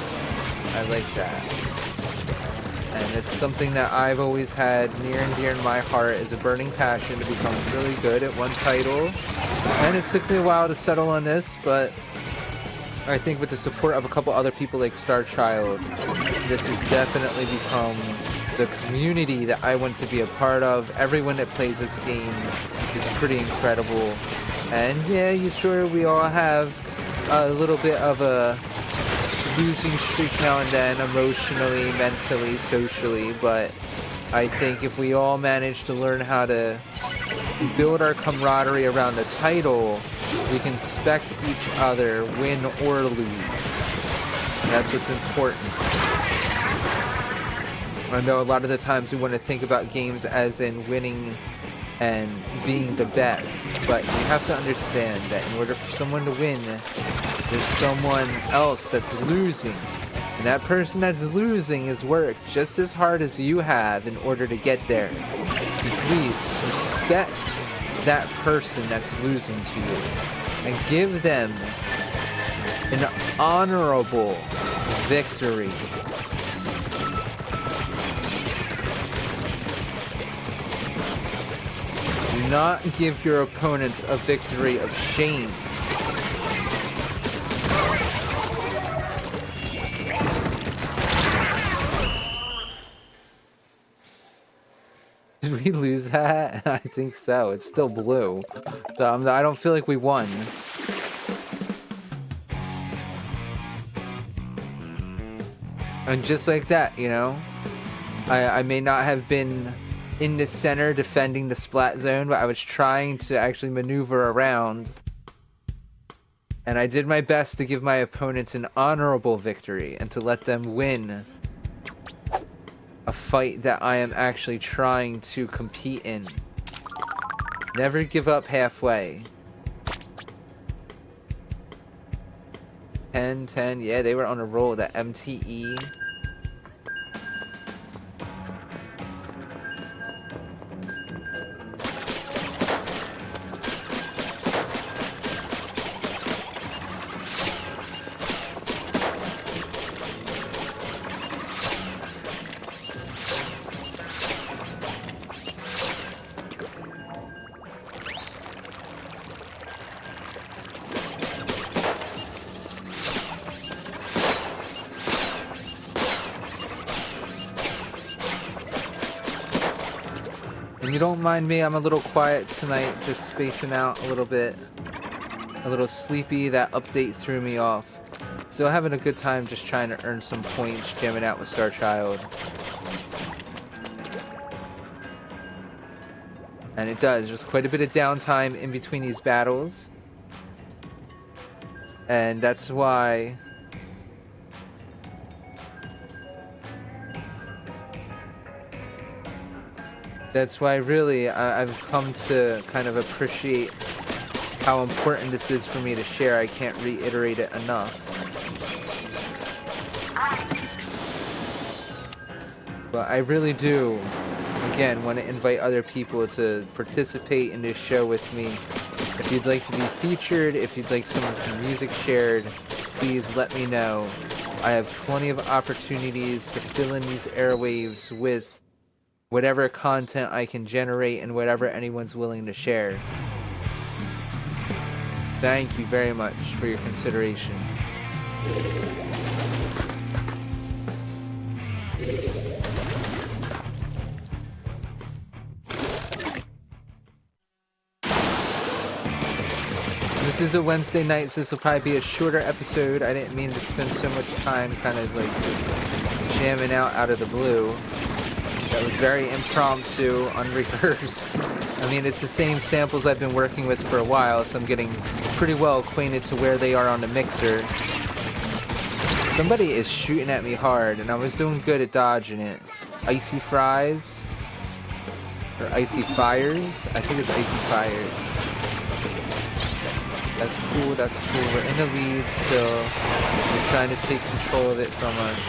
I like that. And it's something that I've always had near and dear in my heart as a burning passion to become really good at one title. And it took me a while to settle on this, but I think with the support of a couple other people like Star Child, this has definitely become the community that I want to be a part of. Everyone that plays this game is pretty incredible. And yeah, we all have a little bit of a losing streak now and then, emotionally, mentally, socially, but I think if we all manage to learn how to build our camaraderie around the title, we can spec each other, win or lose. And that's what's important. I know a lot of the times we want to think about games as in winning and being the best, but you have to understand that in order for someone to win, there's someone else that's losing. And that person that's losing has worked just as hard as you have in order to get there. So please respect that person that's losing to you and give them an honorable victory. Do not give your opponents a victory of shame. Did we lose that? I think so. It's still blue. So I don't feel like we won. And just like that, you know, I may not have been in the center defending the Splat Zone, but I was trying to actually maneuver around. And I did my best to give my opponents an honorable victory and to let them win a fight that I am actually trying to compete in. Never give up halfway. 10-10, yeah, they were on a roll. That MTE. And you don't mind me, I'm a little quiet tonight, just spacing out a little bit. A little sleepy, that update threw me off. Still having a good time just trying to earn some points, jamming out with Star Child. And it does, there's quite a bit of downtime in between these battles. And that's why really I've come to kind of appreciate how important this is for me to share. I can't reiterate it enough. But I really do, again, want to invite other people to participate in this show with me. If you'd like to be featured, if you'd like some of the music shared, please let me know. I have plenty of opportunities to fill in these airwaves with whatever content I can generate and whatever anyone's willing to share. Thank you very much for your consideration. This is a Wednesday night, so this will probably be a shorter episode. I didn't mean to spend so much time kind of like just jamming out of the blue. That was very impromptu, unrehearsed. I mean, it's the same samples I've been working with for a while, so I'm getting pretty well acquainted to where they are on the mixer. Somebody is shooting at me hard, and I was doing good at dodging it. Icy Fries? Or Icy Fires? I think it's Icy Fires. That's cool, that's cool. We're in the lead still. They're trying to take control of it from us.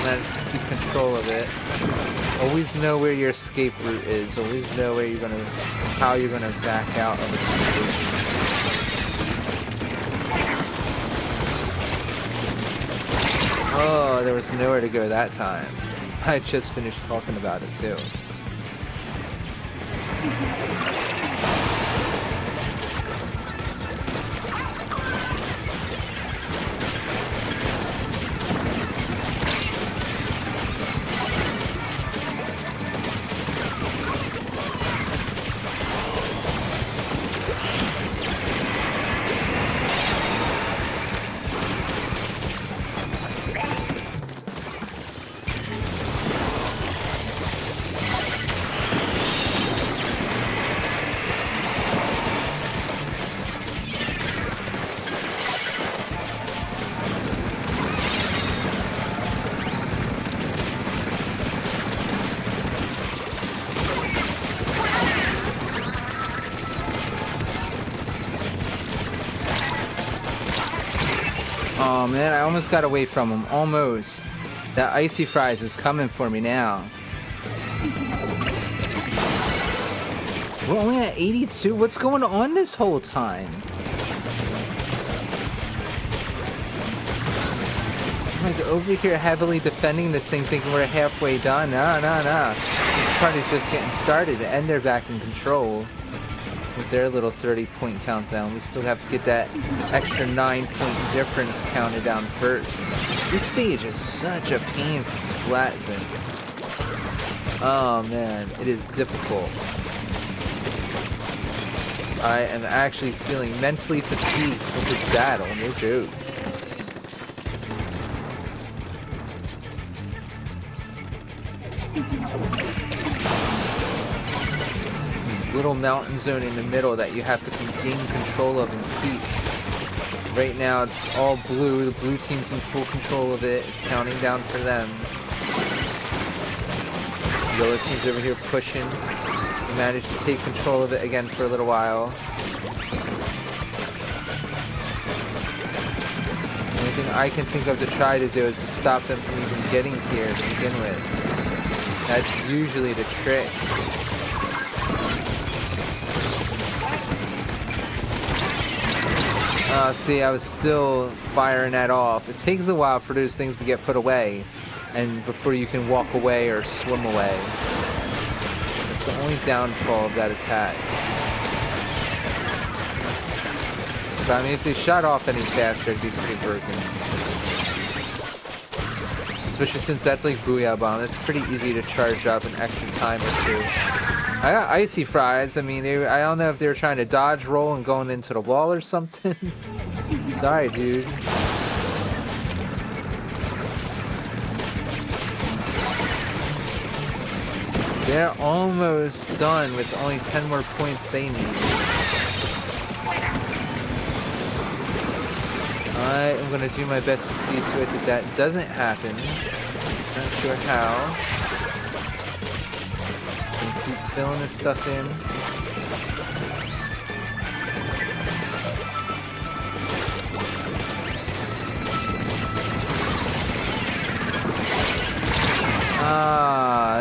And keep control of it. Always know where your escape route is. Always know where how you're gonna back out of a situation. Oh, there was nowhere to go that time. I just finished talking about it too. Oh man, I almost got away from him. Almost. That icy fries is coming for me now. We're only at 82. What's going on this whole time? I'm like over here heavily defending this thing, thinking we're halfway done. No. This party's just getting started, and they're back in control with their little 30-point countdown. We still have to get that extra 9-point difference counted down first. This stage is such a pain for Splat Zone. Oh man, it is difficult. I am actually feeling mentally fatigued with this battle, no joke. This little mountain zone in the middle that you have to gain control of and keep. Right now it's all blue, the blue team's in full control of it, it's counting down for them. The yellow team's over here pushing. Managed to take control of it again for a little while. The only thing I can think of to try to do is to stop them from even getting here to begin with. That's usually the trick. See, I was still firing that off. It takes a while for those things to get put away, and before you can walk away or swim away. The only downfall of that attack. But I mean, if they shot off any faster, it'd be pretty broken. Especially since that's like Booyah Bomb. It's pretty easy to charge up an extra time or two. I got icy fries. I mean, I don't know if they were trying to dodge roll and going into the wall or something. Sorry, dude. They're almost done with only 10 more points they need. I am going to do my best to see to it that that doesn't happen. Not sure how. Gonna keep filling this stuff in.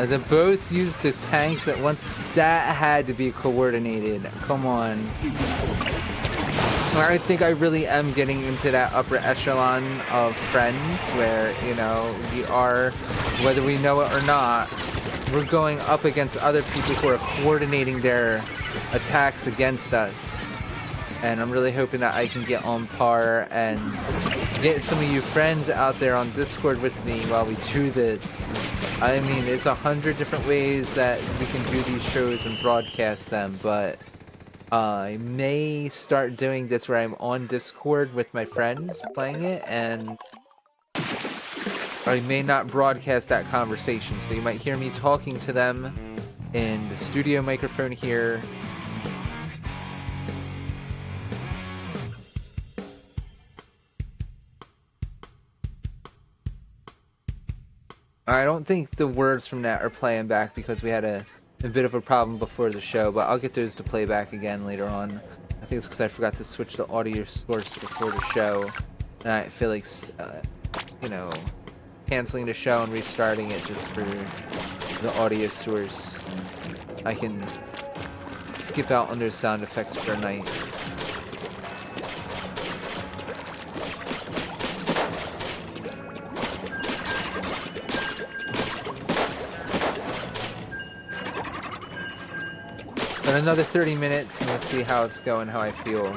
They both used the tanks at once. That had to be coordinated. Come on. I think I really am getting into that upper echelon of friends where, you know, we are, whether we know it or not, we're going up against other people who are coordinating their attacks against us. And I'm really hoping that I can get on par and get some of you friends out there on Discord with me while we do this. I mean, there's 100 different ways that we can do these shows and broadcast them, but I may start doing this where I'm on Discord with my friends playing it, and I may not broadcast that conversation, so you might hear me talking to them in the studio microphone here. I don't think the words from that are playing back because we had a bit of a problem before the show, but I'll get those to play back again later on. I think it's because I forgot to switch the audio source before the show, and I feel like, you know, canceling the show and restarting it just for the audio source. I can skip out on those sound effects for a night. But another 30 minutes and we'll see how it's going, how I feel.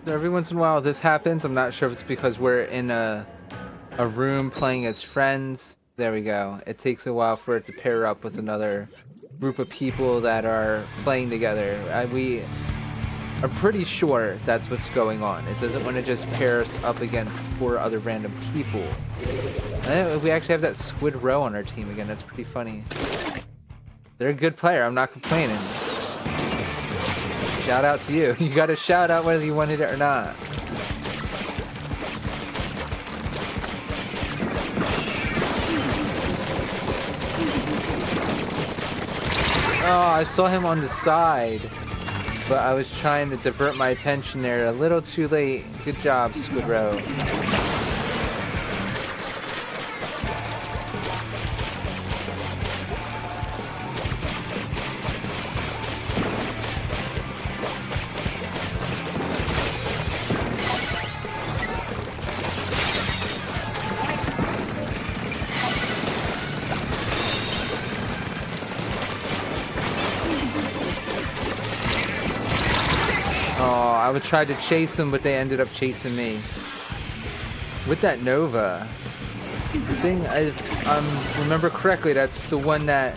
Every once in a while this happens. I'm not sure if it's because we're in a room playing as friends. There we go. It takes a while for it to pair up with another group of people that are playing together. We are pretty sure that's what's going on. It doesn't want to just pair us up against 4 other random people. We actually have that Squid Row on our team again. That's pretty funny. They're a good player. I'm not complaining. Shout out to you. You got to shout out whether you wanted it or not. Oh, I saw him on the side, but I was trying to divert my attention there a little too late. Good job, Squid Row. I would try to chase them, but they ended up chasing me. With that Nova, the thing, I remember correctly, that's the one that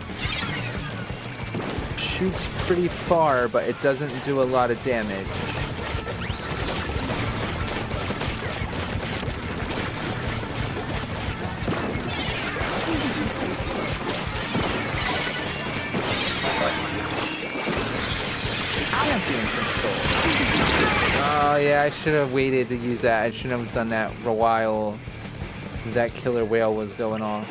shoots pretty far, but it doesn't do a lot of damage. Oh yeah, I should have waited to use that. I should have done that for a while. That killer whale was going off.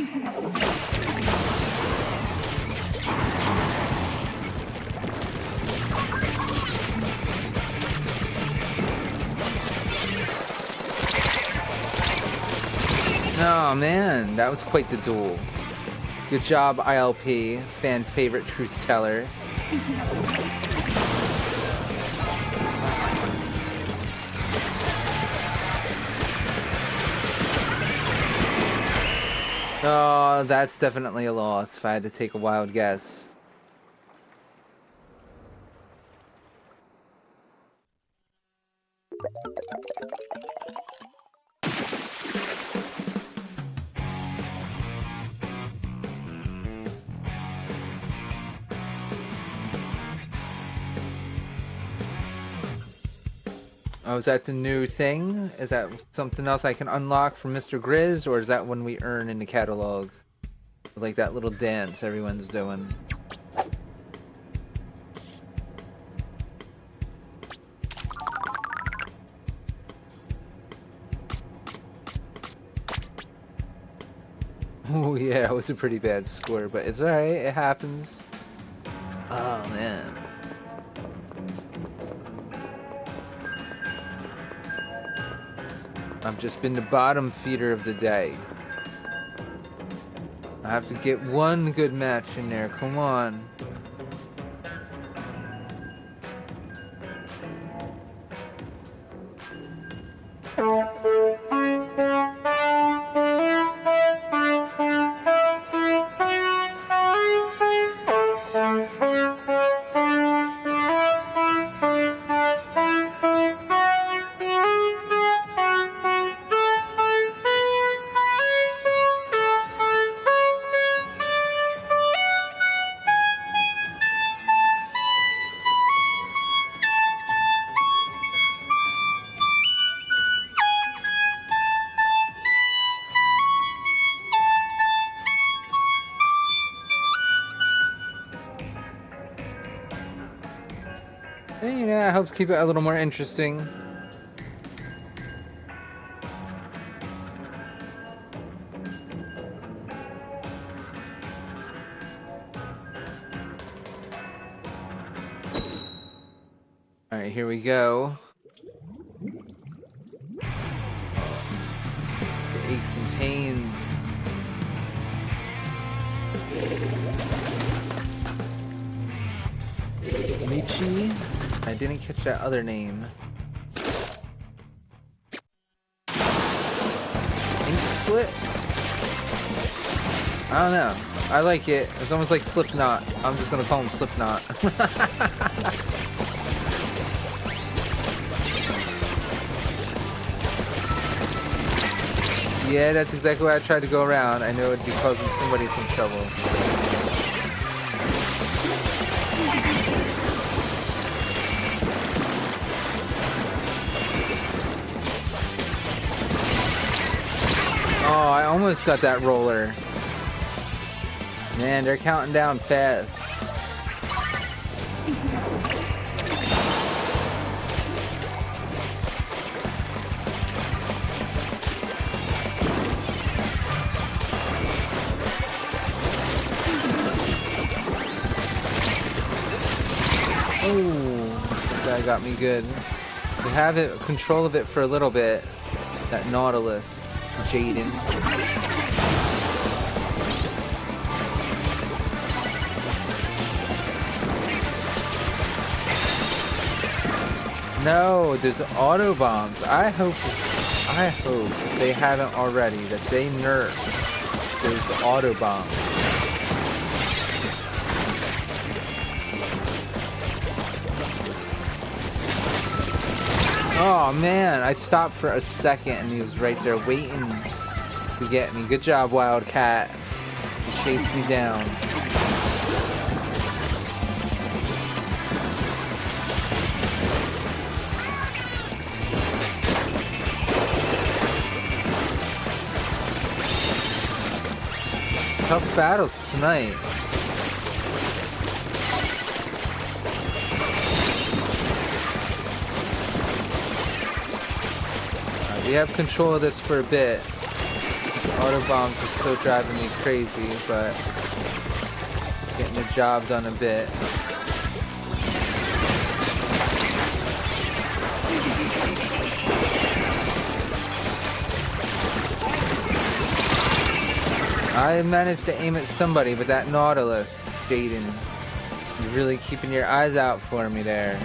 Oh man, that was quite the duel. Good job, ILP, fan favorite truth teller. Oh, that's definitely a loss if I had to take a wild guess. Oh, is that the new thing? Is that something else I can unlock from Mr. Grizz, or is that one we earn in the catalog? Like that little dance everyone's doing. Oh yeah, it was a pretty bad score, but it's alright, it happens. Oh man. I've just been the bottom feeder of the day. I have to get one good match in there, come on. Yeah, it helps keep it a little more interesting. Alright, here we go. The aches and pains. I didn't catch that other name. Ink Split? I don't know. I like it. It's almost like Slipknot. I'm just gonna call him Slipknot. Yeah, that's exactly why I tried to go around. I know it'd be causing somebody some trouble. Oh, I almost got that roller. Man, they're counting down fast. Oh, that got me good. To have it control of it for a little bit. That Nautilus, Jaden. No, there's auto bombs. I hope they haven't already, that they nerf those auto bombs. Oh man, I stopped for a second and he was right there waiting to get me. Good job, Wildcat. He chased me down. Tough battles tonight. We have control of this for a bit. Auto bombs are still driving me crazy, but getting the job done a bit. I managed to aim at somebody, but that Nautilus, Jaden, you're really keeping your eyes out for me there.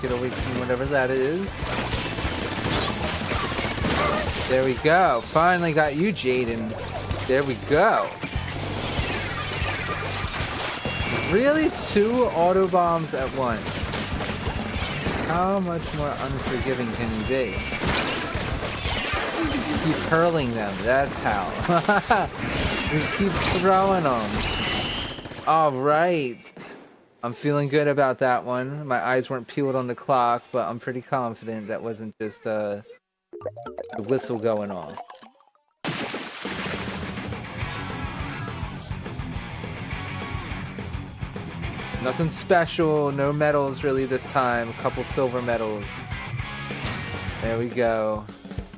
Get away from me, whatever that is. There we go. Finally got you, Jaden. There we go. Really? 2 auto bombs at once. How much more unforgiving can you be? Keep hurling them. That's how. Just keep throwing them. All right. I'm feeling good about that one. My eyes weren't peeled on the clock, but I'm pretty confident that wasn't just the whistle going off. Nothing special, no medals really this time. A couple silver medals. There we go.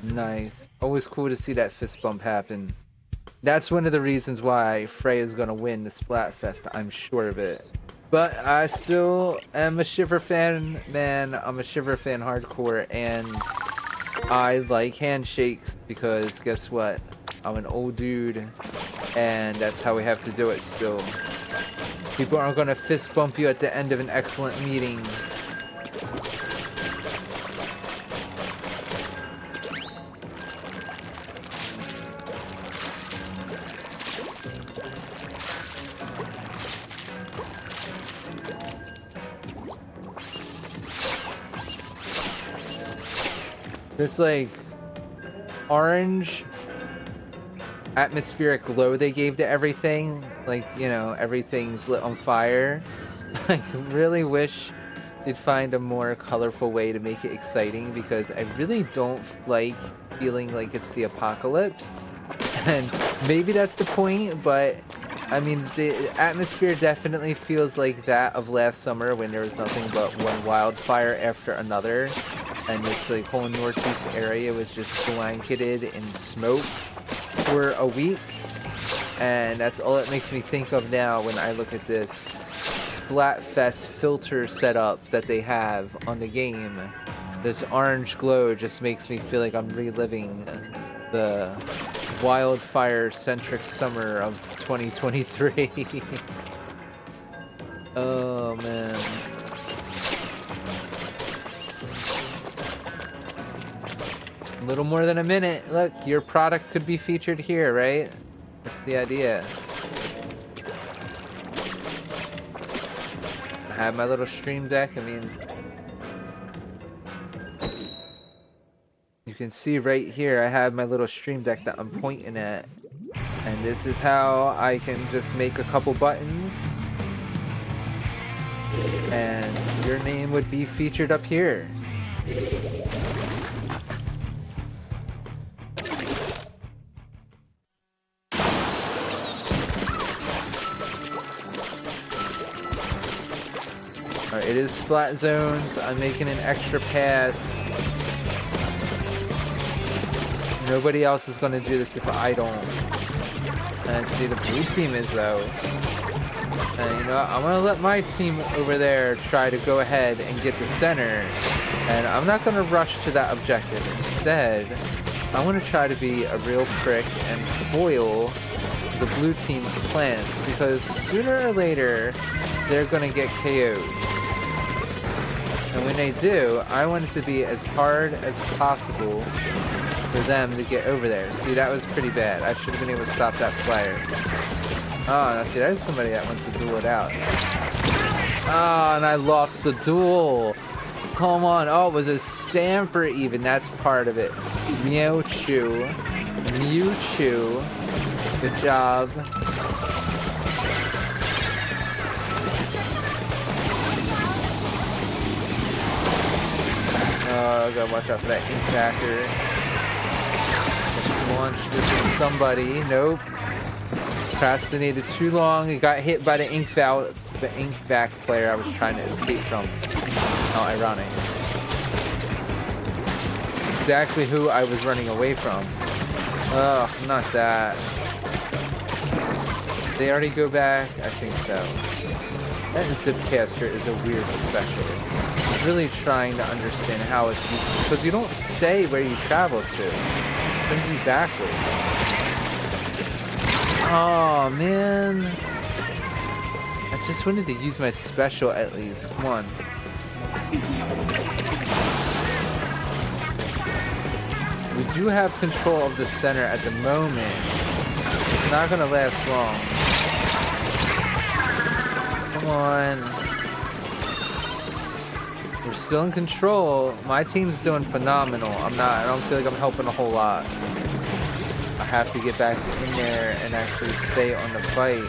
Nice. Always cool to see that fist bump happen. That's one of the reasons why Freya's gonna win the Splatfest, I'm sure of it. But I still am a Shiver fan, man. I'm a Shiver fan hardcore, and I like handshakes because guess what? I'm an old dude, and that's how we have to do it still. People aren't going to fist bump you at the end of an excellent meeting. This like orange atmospheric glow they gave to everything, like, you know, everything's lit on fire. I really wish they'd find a more colorful way to make it exciting, because I really don't like feeling like it's the apocalypse. And maybe that's the point, but I mean, the atmosphere definitely feels like that of last summer when there was nothing but one wildfire after another. And this like whole northeast area was just blanketed in smoke for a week. And that's all it makes me think of now when I look at this Splatfest filter setup that they have on the game. This orange glow just makes me feel like I'm reliving the wildfire-centric summer of 2023. Oh, man. A little more than a minute. Look, your product could be featured here, right? That's the idea. I have my little stream deck. I mean, you can see right here I have my little stream deck that I'm pointing at. And this is how I can just make a couple buttons. And your name would be featured up here. Alright, it is Splat Zones. I'm making an extra path. Nobody else is going to do this if I don't. And see, the blue team is, though. And you know what? I'm going to let my team over there try to go ahead and get the center. And I'm not going to rush to that objective. Instead, I want to try to be a real prick and foil the blue team's plans. Because sooner or later, they're going to get KO'd. And when they do, I want it to be as hard as possible for them to get over there. See, that was pretty bad. I should have been able to stop that flyer. Oh, now see, there's somebody that wants to duel it out. Oh, and I lost the duel. Come on. Oh, it was a stamper even. That's part of it. Mewtwo. Mewtwo. Good job. Oh, I gotta watch out for that ink backer. Launch this at somebody. Nope. Procrastinated too long. He got hit by the ink vac player I was trying to escape from. How ironic. Exactly who I was running away from. Ugh, not that. They already go back? I think so. That Zipcaster is a weird special. I'm really trying to understand how it's used, because you don't stay where you travel to. It sends you backwards. Oh man. I just wanted to use my special at least. Come on. We do have control of the center at the moment. It's not gonna last long. Come on. We're still in control. My team's doing phenomenal. I don't feel like I'm helping a whole lot. I have to get back in there and actually stay on the fight.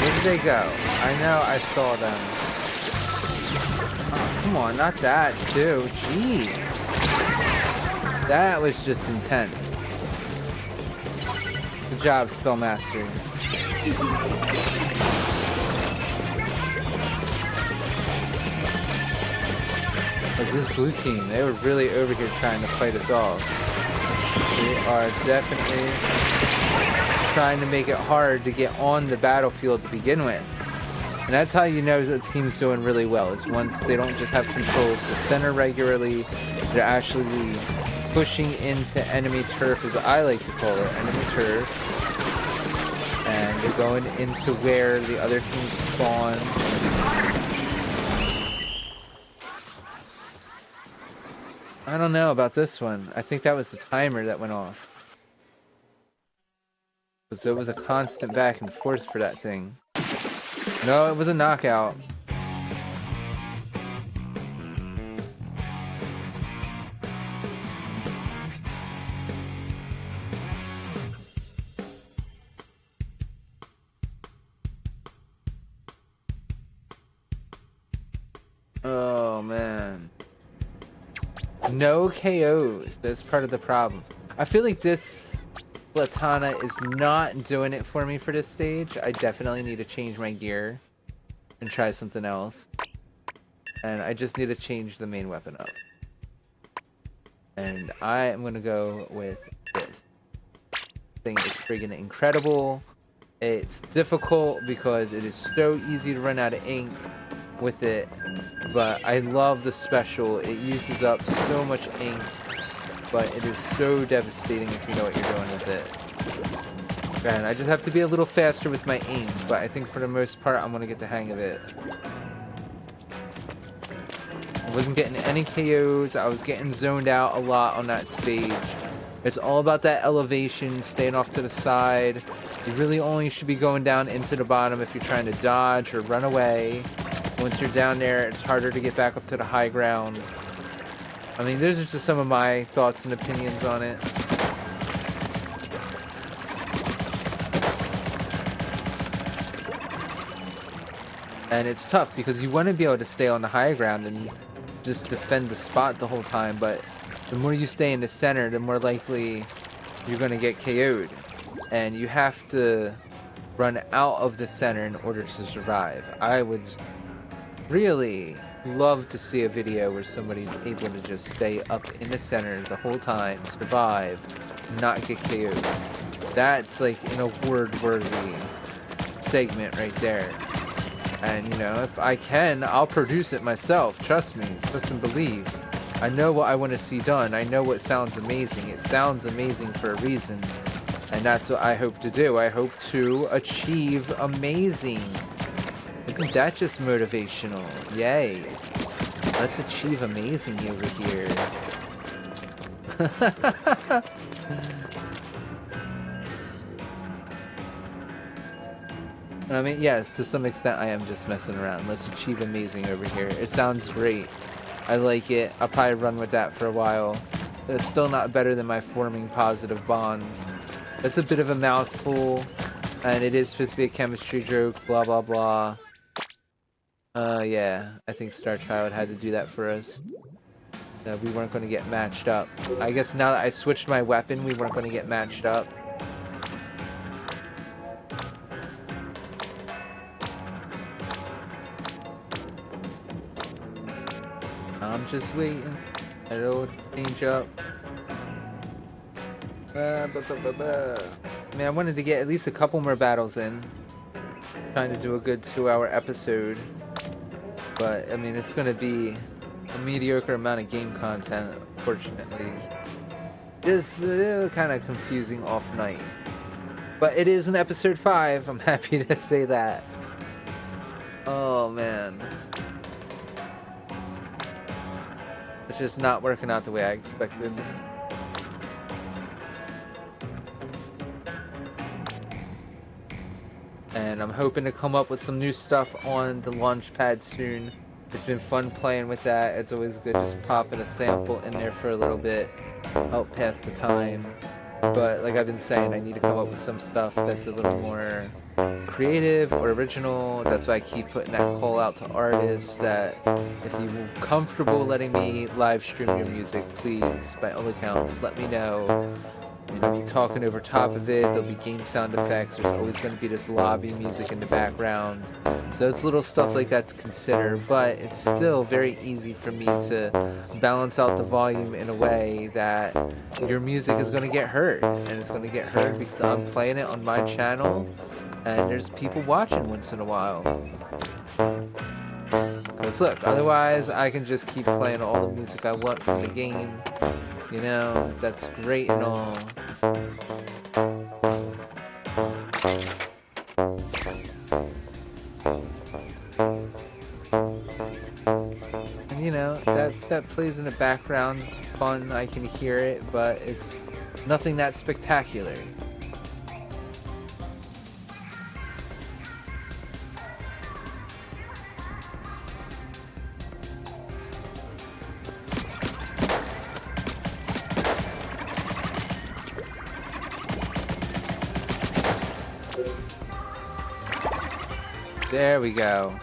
Where did they go? I know I saw them. Oh, come on, not that too. Jeez. That was just intense. Good job, Spellmaster. Like this blue team, they were really over here trying to fight us off. They are definitely trying to make it hard to get on the battlefield to begin with. And that's how you know the team's doing really well, is once they don't just have control of the center regularly, they're actually pushing into enemy turf, as I like to call it, enemy turf. And they're going into where the other teams spawn. I don't know about this one. I think that was the timer that went off. So it was a constant back and forth for that thing. No, it was a knockout. Oh, man. No KOs. That's part of the problem. I feel like this Platana is not doing it for me for this stage. I definitely need to change my gear and try something else. And I just need to change the main weapon up. And I am going to go with this. Thing is friggin' incredible. It's difficult because it is so easy to run out of ink with it. But I love the special. It uses up so much ink. But it is so devastating if you know what you're doing with it. Man, I just have to be a little faster with my aim. But I think for the most part, I'm going to get the hang of it. I wasn't getting any KOs. I was getting zoned out a lot on that stage. It's all about that elevation, staying off to the side. You really only should be going down into the bottom if you're trying to dodge or run away. Once you're down there, it's harder to get back up to the high ground. I mean, those are just some of my thoughts and opinions on it. And it's tough because you want to be able to stay on the high ground and just defend the spot the whole time, but the more you stay in the center, the more likely you're going to get KO'd. And you have to run out of the center in order to survive. I would really love to see a video where somebody's able to just stay up in the center the whole time, survive, not get KO'd. That's like an award-worthy segment right there. And, you know, if I can, I'll produce it myself. Trust me. Trust and believe. I know what I want to see done. I know what sounds amazing. It sounds amazing for a reason. And that's what I hope to do. I hope to achieve amazing. Isn't that just motivational? Yay. Let's achieve amazing over here. I mean, yes, to some extent I am just messing around. Let's achieve amazing over here. It sounds great. I like it. I'll probably run with that for a while. It's still not better than my forming positive bonds. That's a bit of a mouthful. And it is supposed to be a chemistry joke, blah, blah, blah. Yeah. I think Star Child had to do that for us. We weren't going to get matched up. I guess now that I switched my weapon, we weren't going to get matched up. I'm just waiting. It'll change up. I mean, I wanted to get at least a couple more battles in. Trying to do a good 2-hour episode. But, I mean, it's going to be a mediocre amount of game content, unfortunately. Just kind of confusing off night. But it is an episode 5. I'm happy to say that. Oh, man. It's just not working out the way I expected. And I'm hoping to come up with some new stuff on the launch pad soon. It's been fun playing with that. It's always good just popping a sample in there for a little bit, help pass the time. But like I've been saying, I need to come up with some stuff that's a little more creative or original. That's why I keep putting that call out to artists that if you're comfortable letting me live stream your music, please, by all accounts, let me know. And I'll be talking over top of it. There'll be game sound effects. There's always going to be this lobby music in the background. So it's little stuff like that to consider, but it's still very easy for me to balance out the volume in a way that your music is going to get heard. And it's going to get heard because I'm playing it on my channel, and there's people watching once in a while. Because look, otherwise I can just keep playing all the music I want from the game. You know, that's great and all. And you know, that plays in the background. It's fun, I can hear it, but it's nothing that spectacular. There we go.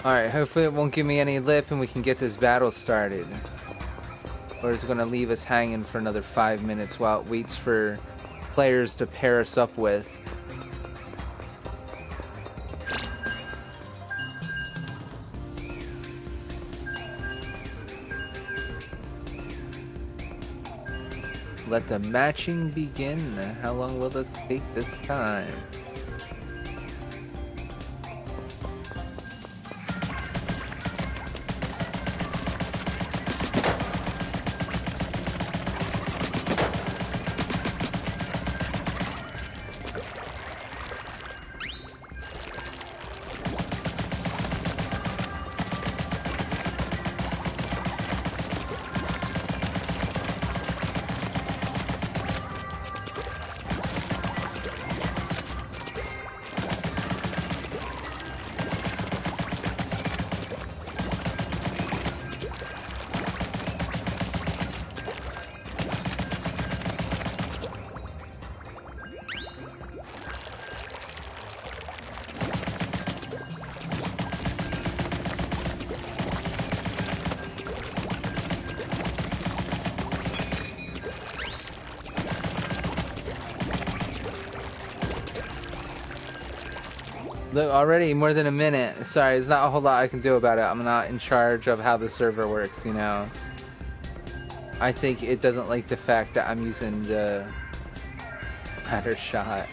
Alright, hopefully it won't give me any lip and we can get this battle started. Or it's gonna leave us hanging for another 5 minutes while it waits for players to pair us up with. Let the matching begin. How long will this take this time? Look, already more than a minute. Sorry, there's not a whole lot I can do about it. I'm not in charge of how the server works, you know. I think it doesn't like the fact that I'm using the ladder shot.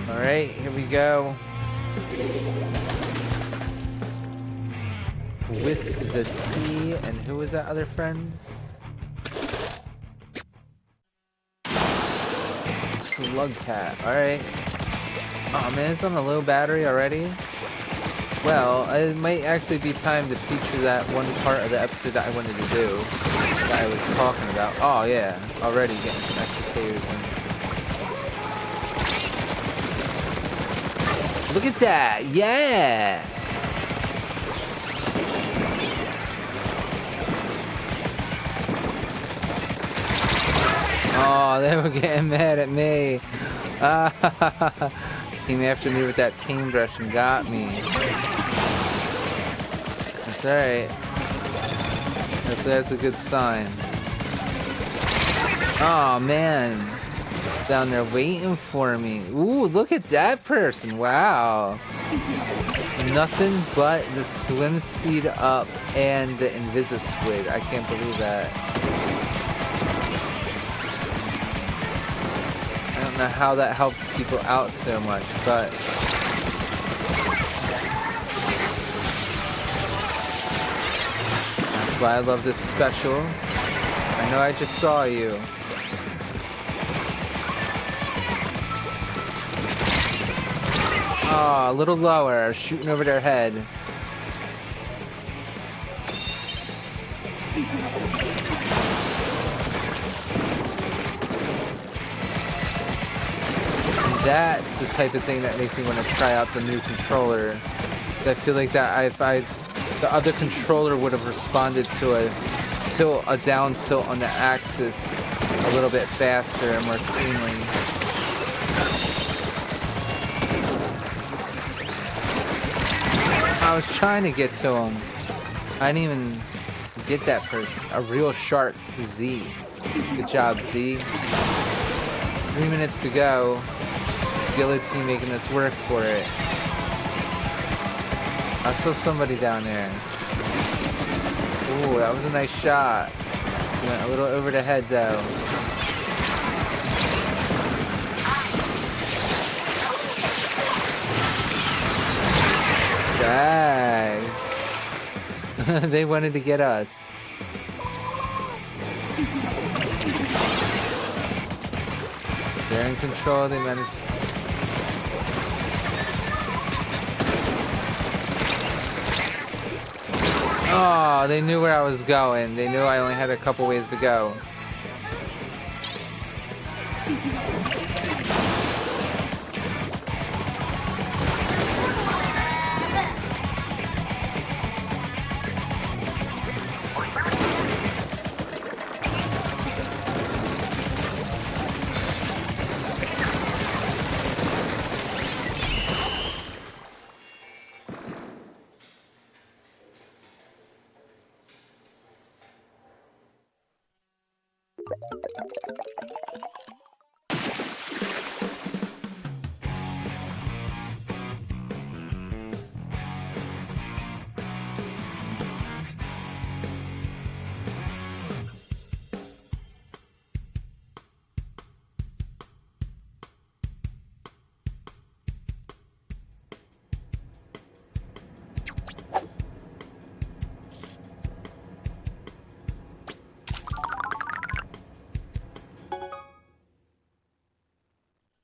Alright, here we go. With the T, and who was that other friend? Slugcat, alright. Oh man, it's on a low battery already? Well, it might actually be time to feature that one part of the episode that I wanted to do, that I was talking about. Oh yeah, already getting some extra players in. Look at that! Yeah! Oh, they were getting mad at me. Came after me with that paintbrush and got me. That's alright. That's a good sign. Oh man. Down there waiting for me. Ooh, look at that person. Wow. Nothing but the swim speed up and the Invis-Squid. I can't believe that. I don't know how that helps people out so much, but that's why I love this special. I know I just saw you. Oh, a little lower, shooting over their head. And that's the type of thing that makes me want to try out the new controller. I feel like that if the other controller would have responded to a down tilt on the axis a little bit faster and more cleanly. I was trying to get to him. I didn't even get that person. A real shark, Z. Good job, Z. 3 minutes to go. It's the other team making this work for it. I saw somebody down there. Ooh, that was a nice shot. Went a little over the head though. Dang. They wanted to get us. They're in control, they managed. Oh, they knew where I was going. They knew I only had a couple ways to go.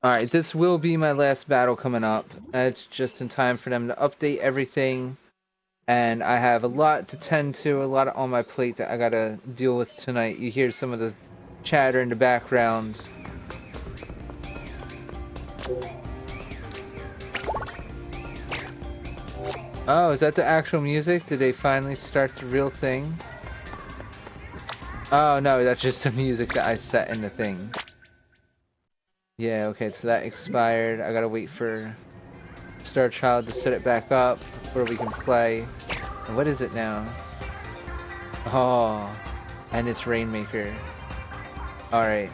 Alright, this will be my last battle coming up. It's just in time for them to update everything. And I have a lot to tend to, a lot on my plate that I gotta deal with tonight. You hear some of the chatter in the background. Oh, is that the actual music? Did they finally start the real thing? Oh no, that's just the music that I set in the thing. Yeah, okay, so that expired. I gotta wait for Star Child to set it back up before we can play. And what is it now? Oh, and it's Rainmaker. Alright.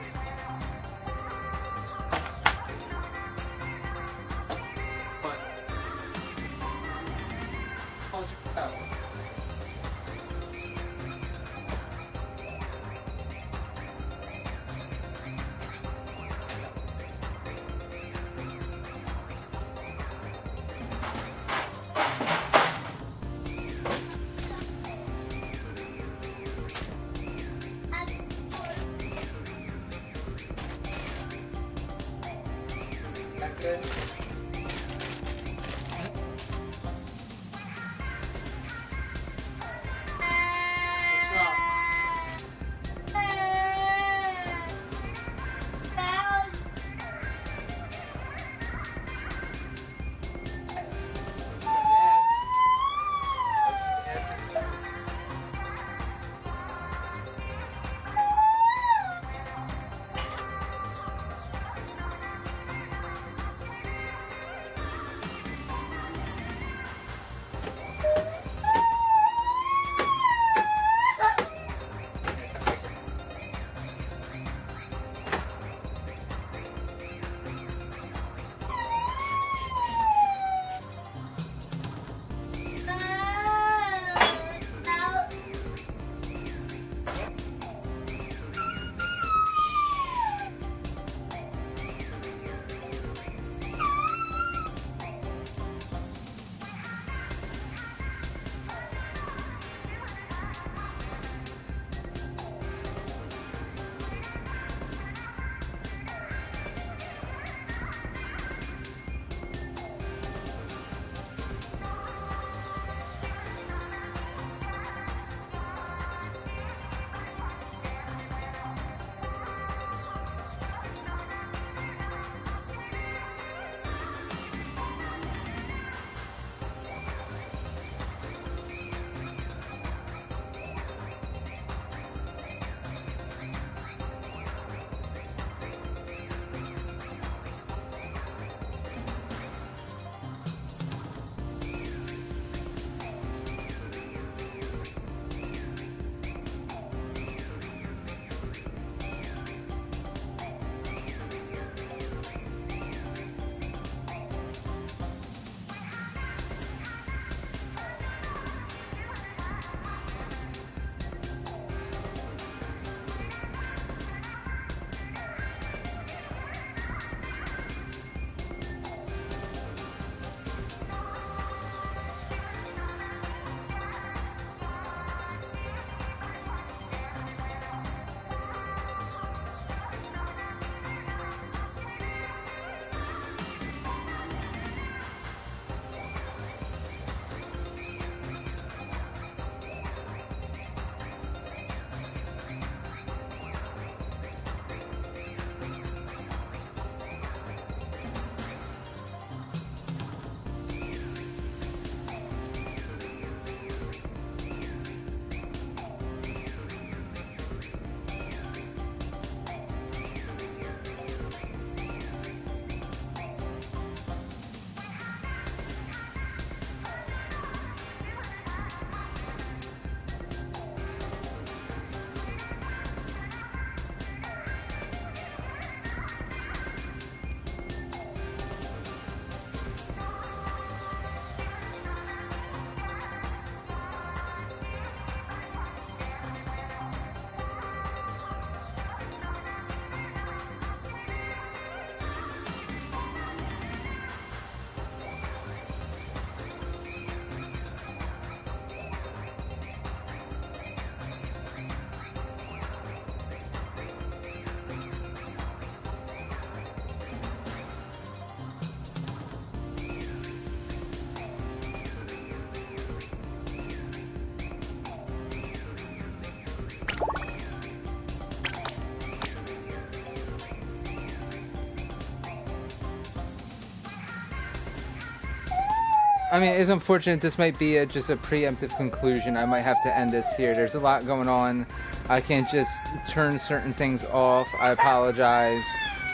I mean, it's unfortunate. This might be just a preemptive conclusion. I might have to end this here. There's a lot going on. I can't just turn certain things off. I apologize.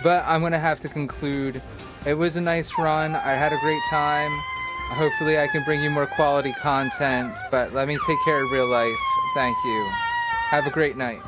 But I'm going to have to conclude. It was a nice run. I had a great time. Hopefully I can bring you more quality content. But let me take care of real life. Thank you. Have a great night.